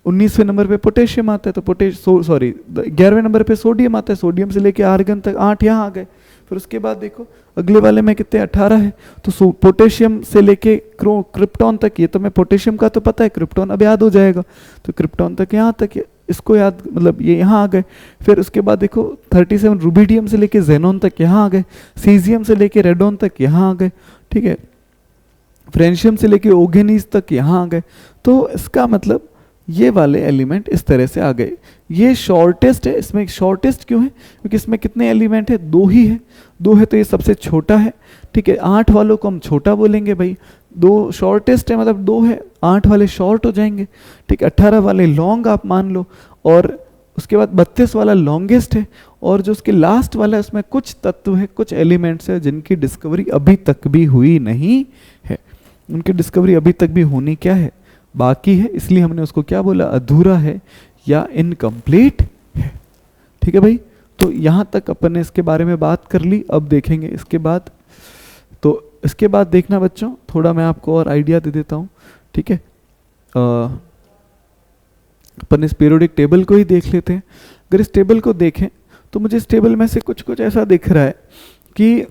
19वें नंबर पे पोटेशियम आता है, तो 11वें नंबर पे सोडियम आता है, सोडियम से लेके आर्गन तक 8 यहाँ आ गए। फिर उसके बाद देखो अगले वाले में कितने 18 है, तो पोटेशियम से लेके क्रिप्टॉन तक, ये तो मैं पोटेशियम का तो पता है, क्रिप्टॉन अब याद हो जाएगा, तो क्रिप्टॉन तक यहाँ तक इसको याद, मतलब ये यहाँ आ गए। फिर उसके बाद देखो 37 रूबिडियम से लेके जेनॉन तक यहाँ आ गए, सीजियम से लेके रेडॉन तक यहाँ आ गए, ठीक है, फ्रेंशियम से लेके ओगेनीज तक यहाँ आ गए। तो इसका मतलब ये वाले एलिमेंट इस तरह से आ गए। ये शॉर्टेस्ट है, इसमें शॉर्टेस्ट क्यों है, क्योंकि इसमें कितने एलिमेंट है, 2 ही है, 2 है तो ये सबसे छोटा है, ठीक है। 8 वालों को हम छोटा बोलेंगे भाई, 2 शॉर्टेस्ट है मतलब 2 है, 8 वाले शॉर्ट हो जाएंगे, ठीक है। 18 वाले लॉन्ग आप मान लो, और उसके बाद 32 वाला लॉन्गेस्ट है, और जो उसके लास्ट वाला है उसमें कुछ तत्व है, कुछ एलिमेंट्स है जिनकी डिस्कवरी अभी तक भी हुई नहीं है, उनकी डिस्कवरी अभी तक भी होनी क्या है, बाकी है, इसलिए हमने उसको क्या बोला, अधूरा है या इनकम्प्लीट है, ठीक है भाई। तो यहाँ तक अपन ने इसके बारे में बात कर ली। अब देखेंगे इसके बाद, तो इसके बाद देखना बच्चों, थोड़ा मैं आपको और आइडिया दे देता हूँ, ठीक है। अपन इस पीरियोडिक टेबल को ही देख लेते हैं। अगर इस टेबल को देखें तो मुझे इस टेबल में से कुछ कुछ ऐसा दिख रहा है कि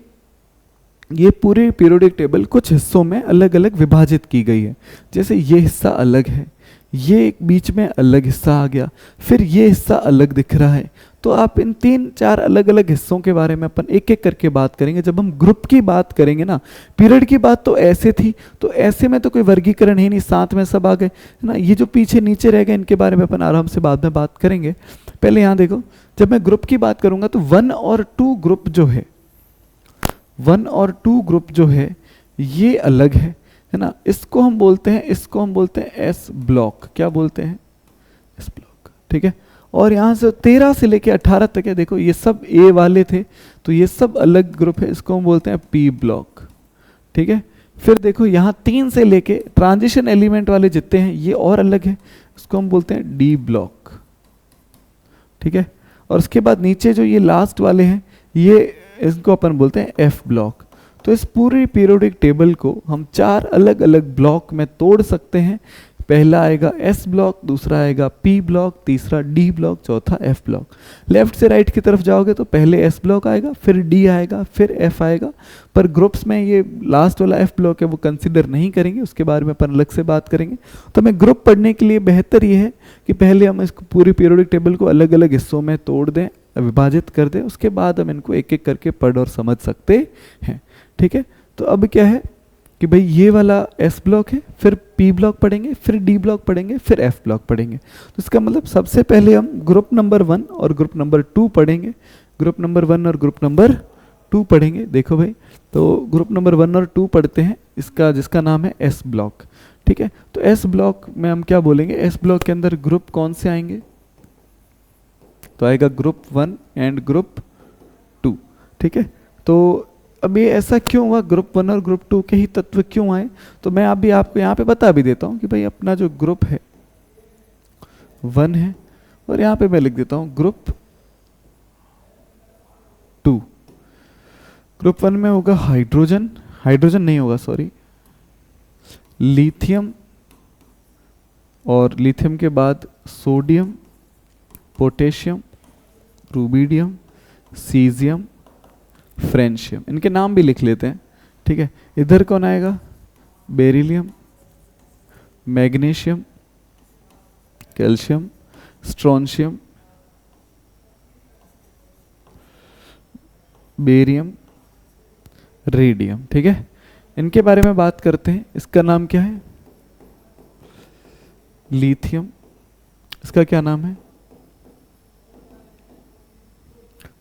ये पूरी पीरियोडिक टेबल कुछ हिस्सों में अलग अलग विभाजित की गई है। जैसे ये हिस्सा अलग है, ये एक बीच में अलग हिस्सा आ गया, फिर ये हिस्सा अलग दिख रहा है। तो आप इन 3-4 अलग अलग हिस्सों के बारे में अपन एक एक करके बात करेंगे। जब हम ग्रुप की बात करेंगे ना, पीरियड की बात तो ऐसे थी, तो ऐसे में तो कोई वर्गीकरण ही नहीं, साथ में सब आ गए, है ना। ये जो पीछे नीचे रह गए इनके बारे में अपन आराम से बाद में बात करेंगे। पहले यहाँ देखो, जब मैं ग्रुप की बात करूंगा तो 1 और 2 ग्रुप जो है, 1 और 2 ग्रुप जो है ये अलग है ना। इसको हम बोलते हैं एस ब्लॉक। क्या बोलते हैं, एस ब्लॉक, ठीक है। और यहाँ से 13 से लेके 18 तक है, देखो ये सब ए वाले थे, तो ये सब अलग ग्रुप है, इसको हम बोलते हैं पी ब्लॉक, ठीक है। फिर देखो यहाँ 3 से लेके ट्रांजिशन एलिमेंट वाले जितने हैं ये और अलग है, इसको हम बोलते हैं डी ब्लॉक, ठीक है। और उसके बाद नीचे जो ये लास्ट वाले हैं, ये इसको अपन बोलते हैं एफ ब्लॉक। तो इस पूरी पीरियोडिक टेबल को हम 4 अलग अलग ब्लॉक में तोड़ सकते हैं। पहला आएगा एस ब्लॉक, दूसरा आएगा पी ब्लॉक, तीसरा डी ब्लॉक, चौथा एफ ब्लॉक। लेफ्ट से राइट की तरफ जाओगे तो पहले एस ब्लॉक आएगा, फिर डी आएगा, फिर एफ आएगा। पर ग्रुप्स में ये लास्ट वाला एफ ब्लॉक है वो कंसिडर नहीं करेंगे, उसके बारे में अपन अलग से बात करेंगे। तो हमें ग्रुप पढ़ने के लिए बेहतर ये है कि पहले हम इसको पूरी पीरियोडिक टेबल को अलग अलग हिस्सों में तोड़ दें, विभाजित कर दें, उसके बाद हम इनको एक एक करके पढ़ और समझ सकते हैं, ठीक है। तो अब क्या है कि भाई ये वाला एस ब्लॉक है, फिर पी ब्लॉक पढ़ेंगे, फिर डी ब्लॉक पढ़ेंगे, फिर एफ ब्लॉक पढ़ेंगे। तो इसका मतलब सबसे पहले हम ग्रुप नंबर 1 और ग्रुप नंबर 2 पढ़ेंगे। ग्रुप नंबर 1 और ग्रुप नंबर 2 पढ़ेंगे। देखो भाई, तो ग्रुप नंबर 1 और 2 पढ़ते हैं, इसका जिसका नाम है एस ब्लॉक, ठीक है। तो एस ब्लॉक में हम क्या बोलेंगे, एस ब्लॉक के अंदर ग्रुप कौन से आएंगे, तो आएगा ग्रुप 1 एंड ग्रुप 2, ठीक है। तो अब ये ऐसा क्यों हुआ, ग्रुप 1 और ग्रुप 2 के ही तत्व क्यों आए, तो मैं अभी आपको यहाँ पे बता भी देता हूँ कि भाई अपना जो ग्रुप है 1 है, और यहाँ पे मैं लिख देता हूँ ग्रुप 2। ग्रुप 1 में होगा हाइड्रोजन, हाइड्रोजन नहीं होगा सॉरी, लिथियम, और लिथियम के बाद sodium, potassium, rubidium, caesium, francium. इनके नाम भी लिख लेते हैं, ठीक है। इधर कौन आएगा, beryllium, magnesium, calcium, strontium, barium, radium, ठीक है। इनके बारे में बात करते हैं। इसका नाम क्या है, लिथियम, इसका क्या नाम है?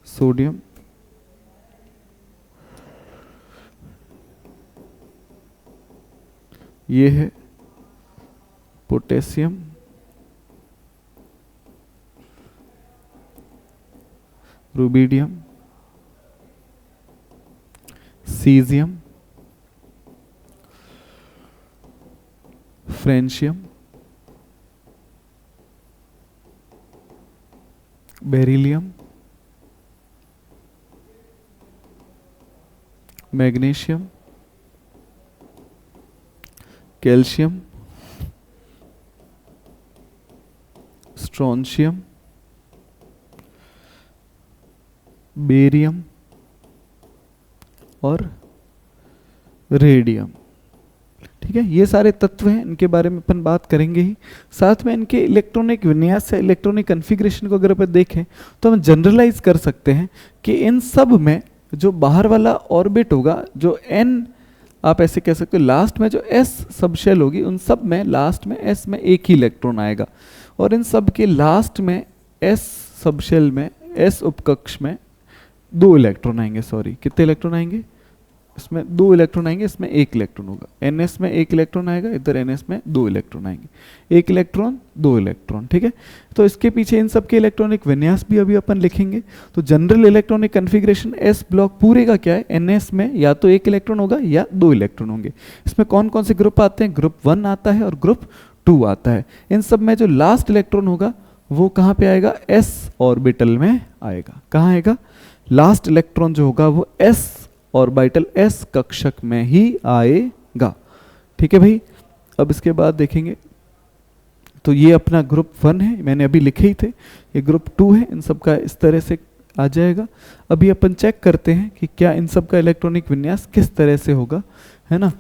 सोडियम। ये है potassium. Rubidium, caesium, francium, beryllium, magnesium, calcium, strontium, barium और रेडियम। ठीक है, ये सारे तत्व हैं, इनके बारे में अपन बात करेंगे ही। साथ में इनके इलेक्ट्रॉनिक विन्यास या इलेक्ट्रॉनिक कॉन्फ़िगरेशन को अगर अपन देखें तो हम जनरलाइज कर सकते हैं कि इन सब में जो बाहर वाला ऑर्बिट होगा, जो n, आप ऐसे कह सकते हो, लास्ट में जो s सब शेल होगी, उन सब में लास्ट में s में एक ही इलेक्ट्रॉन आएगा, और इन सब के लास्ट में s सब शेल में, s उपकक्ष में 2 इलेक्ट्रॉन आएंगे। सॉरी, कितने इलेक्ट्रॉन आएंगे? इसमें 2 इलेक्ट्रॉन आएंगे, इसमें 1 इलेक्ट्रॉन होगा। ns में 1 इलेक्ट्रॉन आएगा, इधर ns में 2 इलेक्ट्रॉन आएंगे। 1 इलेक्ट्रॉन 2 इलेक्ट्रॉन। ठीक है, तो इसके पीछे इन सब के इलेक्ट्रॉनिक विन्यास भी अभी अपन लिखेंगे। तो general electronic configuration s block पूरे का क्या है? ns में या तो 1 इलेक्ट्रॉन होगा या 2 इलेक्ट्रॉन होंगे। इसमें कौन कौन से ग्रुप आते हैं? ग्रुप 1 आता है और ग्रुप 2 आता है। इन सब में जो लास्ट इलेक्ट्रॉन होगा वो कहाँ पे आएगा? s ऑर्बिटल में आएगा। कहाँ आएगा? लास्ट इलेक्ट्रॉन जो होगा वो s ऑर्बिटल s कक्षक में ही आएगा। ठीक है भाई, अब इसके बाद देखेंगे तो ये अपना ग्रुप 1 है, मैंने अभी लिखे ही थे। ये ग्रुप 2 है, इन सब का इस तरह से आ जाएगा। अभी अपन चेक करते हैं कि क्या इन सब का इलेक्ट्रॉनिक विन्यास किस तरह से होगा, है ना।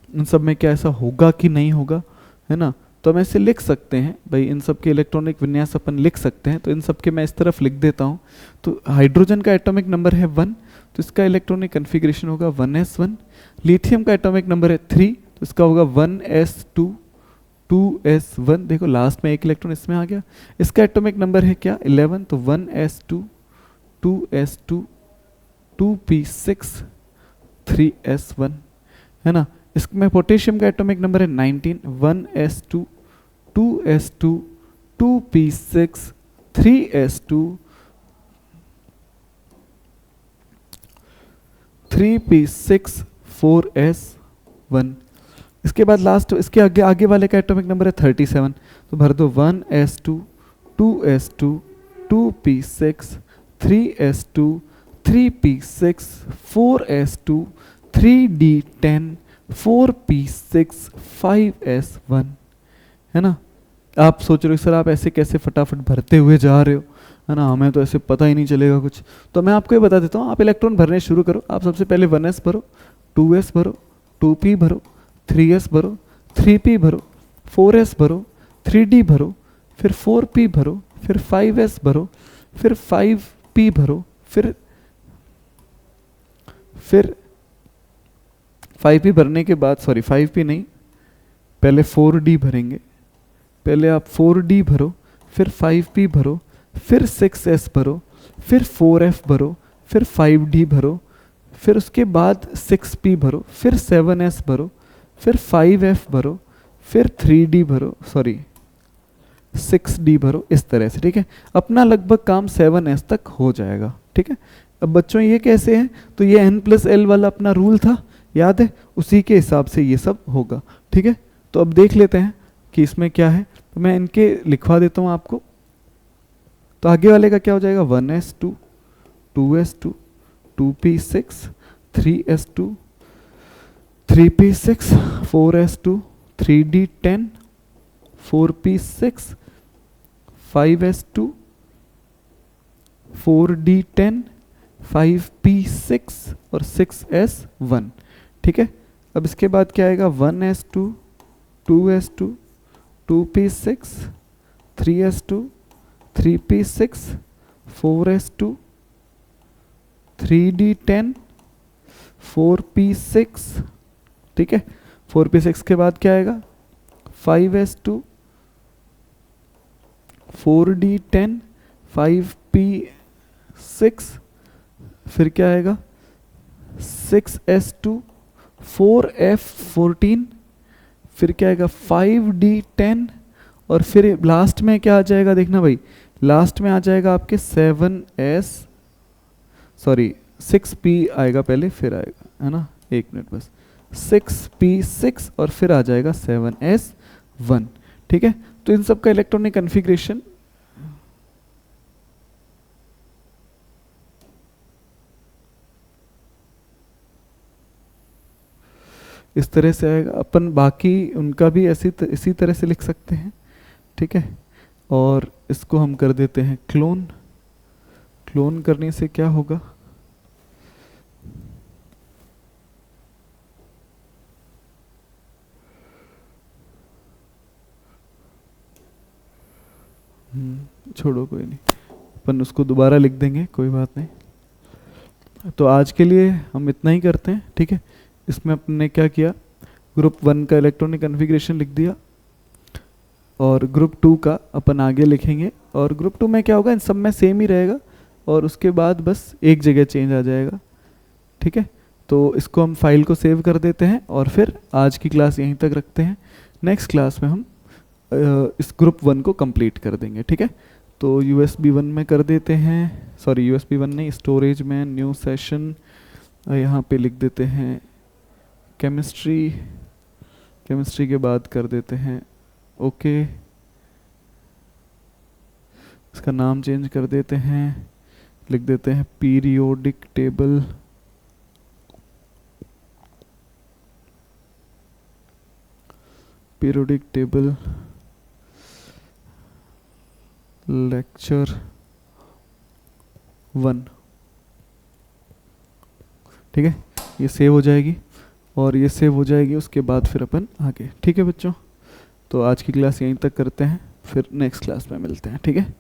इन सब में क्या ऐसा होगा कि नहीं होगा, है ना। तो हम ऐसे लिख सकते हैं भाई, इन सब के इलेक्ट्रॉनिक विन्यास अपन लिख सकते हैं। तो इन सब के मैं इस तरफ लिख देता हूँ। तो हाइड्रोजन का एटॉमिक नंबर है 1, तो इसका इलेक्ट्रॉनिक कॉन्फ़िगरेशन होगा 1s1। लिथियम का एटॉमिक नंबर है 3, तो इसका होगा 1s2 2s1। देखो लास्ट में 1 इलेक्ट्रॉन इसमें आ गया। इसका एटॉमिक नंबर है क्या? 11, तो 1s2 2s2 2p6 3s1, है ना। इसमें पोटेशियम का एटॉमिक नंबर है 19, 1s2 2s2 2p6 3s2 3p6 4s1। इसके बाद लास्ट, इसके आगे वाले का एटॉमिक नंबर है 37, तो भर दो 1s2 2s2 2p6 3s2 3p6 4s2 3d10 4p6 5s1, है ना। आप सोच रहे हो सर आप ऐसे कैसे फटाफट भरते हुए जा रहे हो, है ना, हमें तो ऐसे पता ही नहीं चलेगा कुछ। तो मैं आपको ये बता देता हूँ, आप इलेक्ट्रॉन भरने शुरू करो। आप सबसे पहले 1s भरो, 2s भरो, 2p भरो, 3s भरो, 3p भरो, 4s भरो, 3d भरो, फिर 4p भरो, फिर 5s भरो, फिर 5p भरो, फिर 5p भरने के बाद, सॉरी 5p नहीं, पहले 4d भरेंगे। पहले आप 4d भरो, फिर 5p भरो, फिर 6s भरो, फिर 4f भरो, फिर 5d भरो, फिर उसके बाद 6p भरो, फिर 7s भरो, फिर 5f भरो, फिर 3d भरो, सॉरी 6d भरो, इस तरह से। ठीक है, अपना लगभग काम 7s तक हो जाएगा। ठीक है, अब बच्चों ये कैसे है? तो ये n+l वाला अपना रूल था, याद है, उसी के हिसाब से ये सब होगा। ठीक है, तो अब देख लेते हैं कि इसमें क्या है। तो मैं इनके लिखवा देता हूँ आपको। तो आगे वाले का क्या हो जाएगा? 1s2 2s2 2p6 3s2 3p6 4s2 3d10 4p6 5s2 4d10 5p6 और 6s1। ठीक है, अब इसके बाद क्या आएगा? 1s2 2s2 2p6 3s2 3p6 4s2 3d10 4p6। ठीक है, 4p6 के बाद क्या आएगा? 5s2 4d10, 5p6, फिर क्या आएगा 6s2, 4f14, फिर क्या आएगा 5d10, और फिर लास्ट में क्या आ जाएगा देखना भाई, लास्ट में आ जाएगा आपके 6p आएगा पहले, फिर आएगा, है ना, एक मिनट बस, 6p6 और फिर आ जाएगा 7s1। ठीक है, तो इन सब का इलेक्ट्रॉनिक कन्फिग्रेशन इस तरह से आएगा। अपन बाकी उनका भी इसी तरह से लिख सकते हैं। ठीक है, और इसको हम कर देते हैं क्लोन। क्लोन करने से क्या होगा, छोड़ो कोई नहीं, अपन उसको दोबारा लिख देंगे, कोई बात नहीं। तो आज के लिए हम इतना ही करते हैं। ठीक है, इसमें अपने क्या किया, ग्रुप 1 का इलेक्ट्रॉनिक कन्फिग्रेशन लिख दिया, और ग्रुप 2 का अपन आगे लिखेंगे, और ग्रुप 2 में क्या होगा, इन सब में सेम ही रहेगा, और उसके बाद बस एक जगह चेंज आ जाएगा। ठीक है, तो इसको हम फाइल को सेव कर देते हैं, और फिर आज की क्लास यहीं तक रखते हैं। नेक्स्ट क्लास में हम इस ग्रुप 1 को कंप्लीट कर देंगे। ठीक है, तो USB 1 में कर देते हैं, सॉरी USB 1 नहीं, स्टोरेज में न्यू सेशन, यहाँ पे लिख देते हैं केमिस्ट्री, केमिस्ट्री के बाद कर देते हैं ओके, इसका नाम चेंज कर देते हैं, लिख देते हैं periodic table, periodic table lecture 1। ठीक है, ये सेव हो जाएगी, और ये सेव हो जाएगी, उसके बाद फिर अपन आगे। ठीक है बच्चों, तो आज की क्लास यहीं तक करते हैं, फिर नेक्स्ट क्लास में मिलते हैं। ठीक है।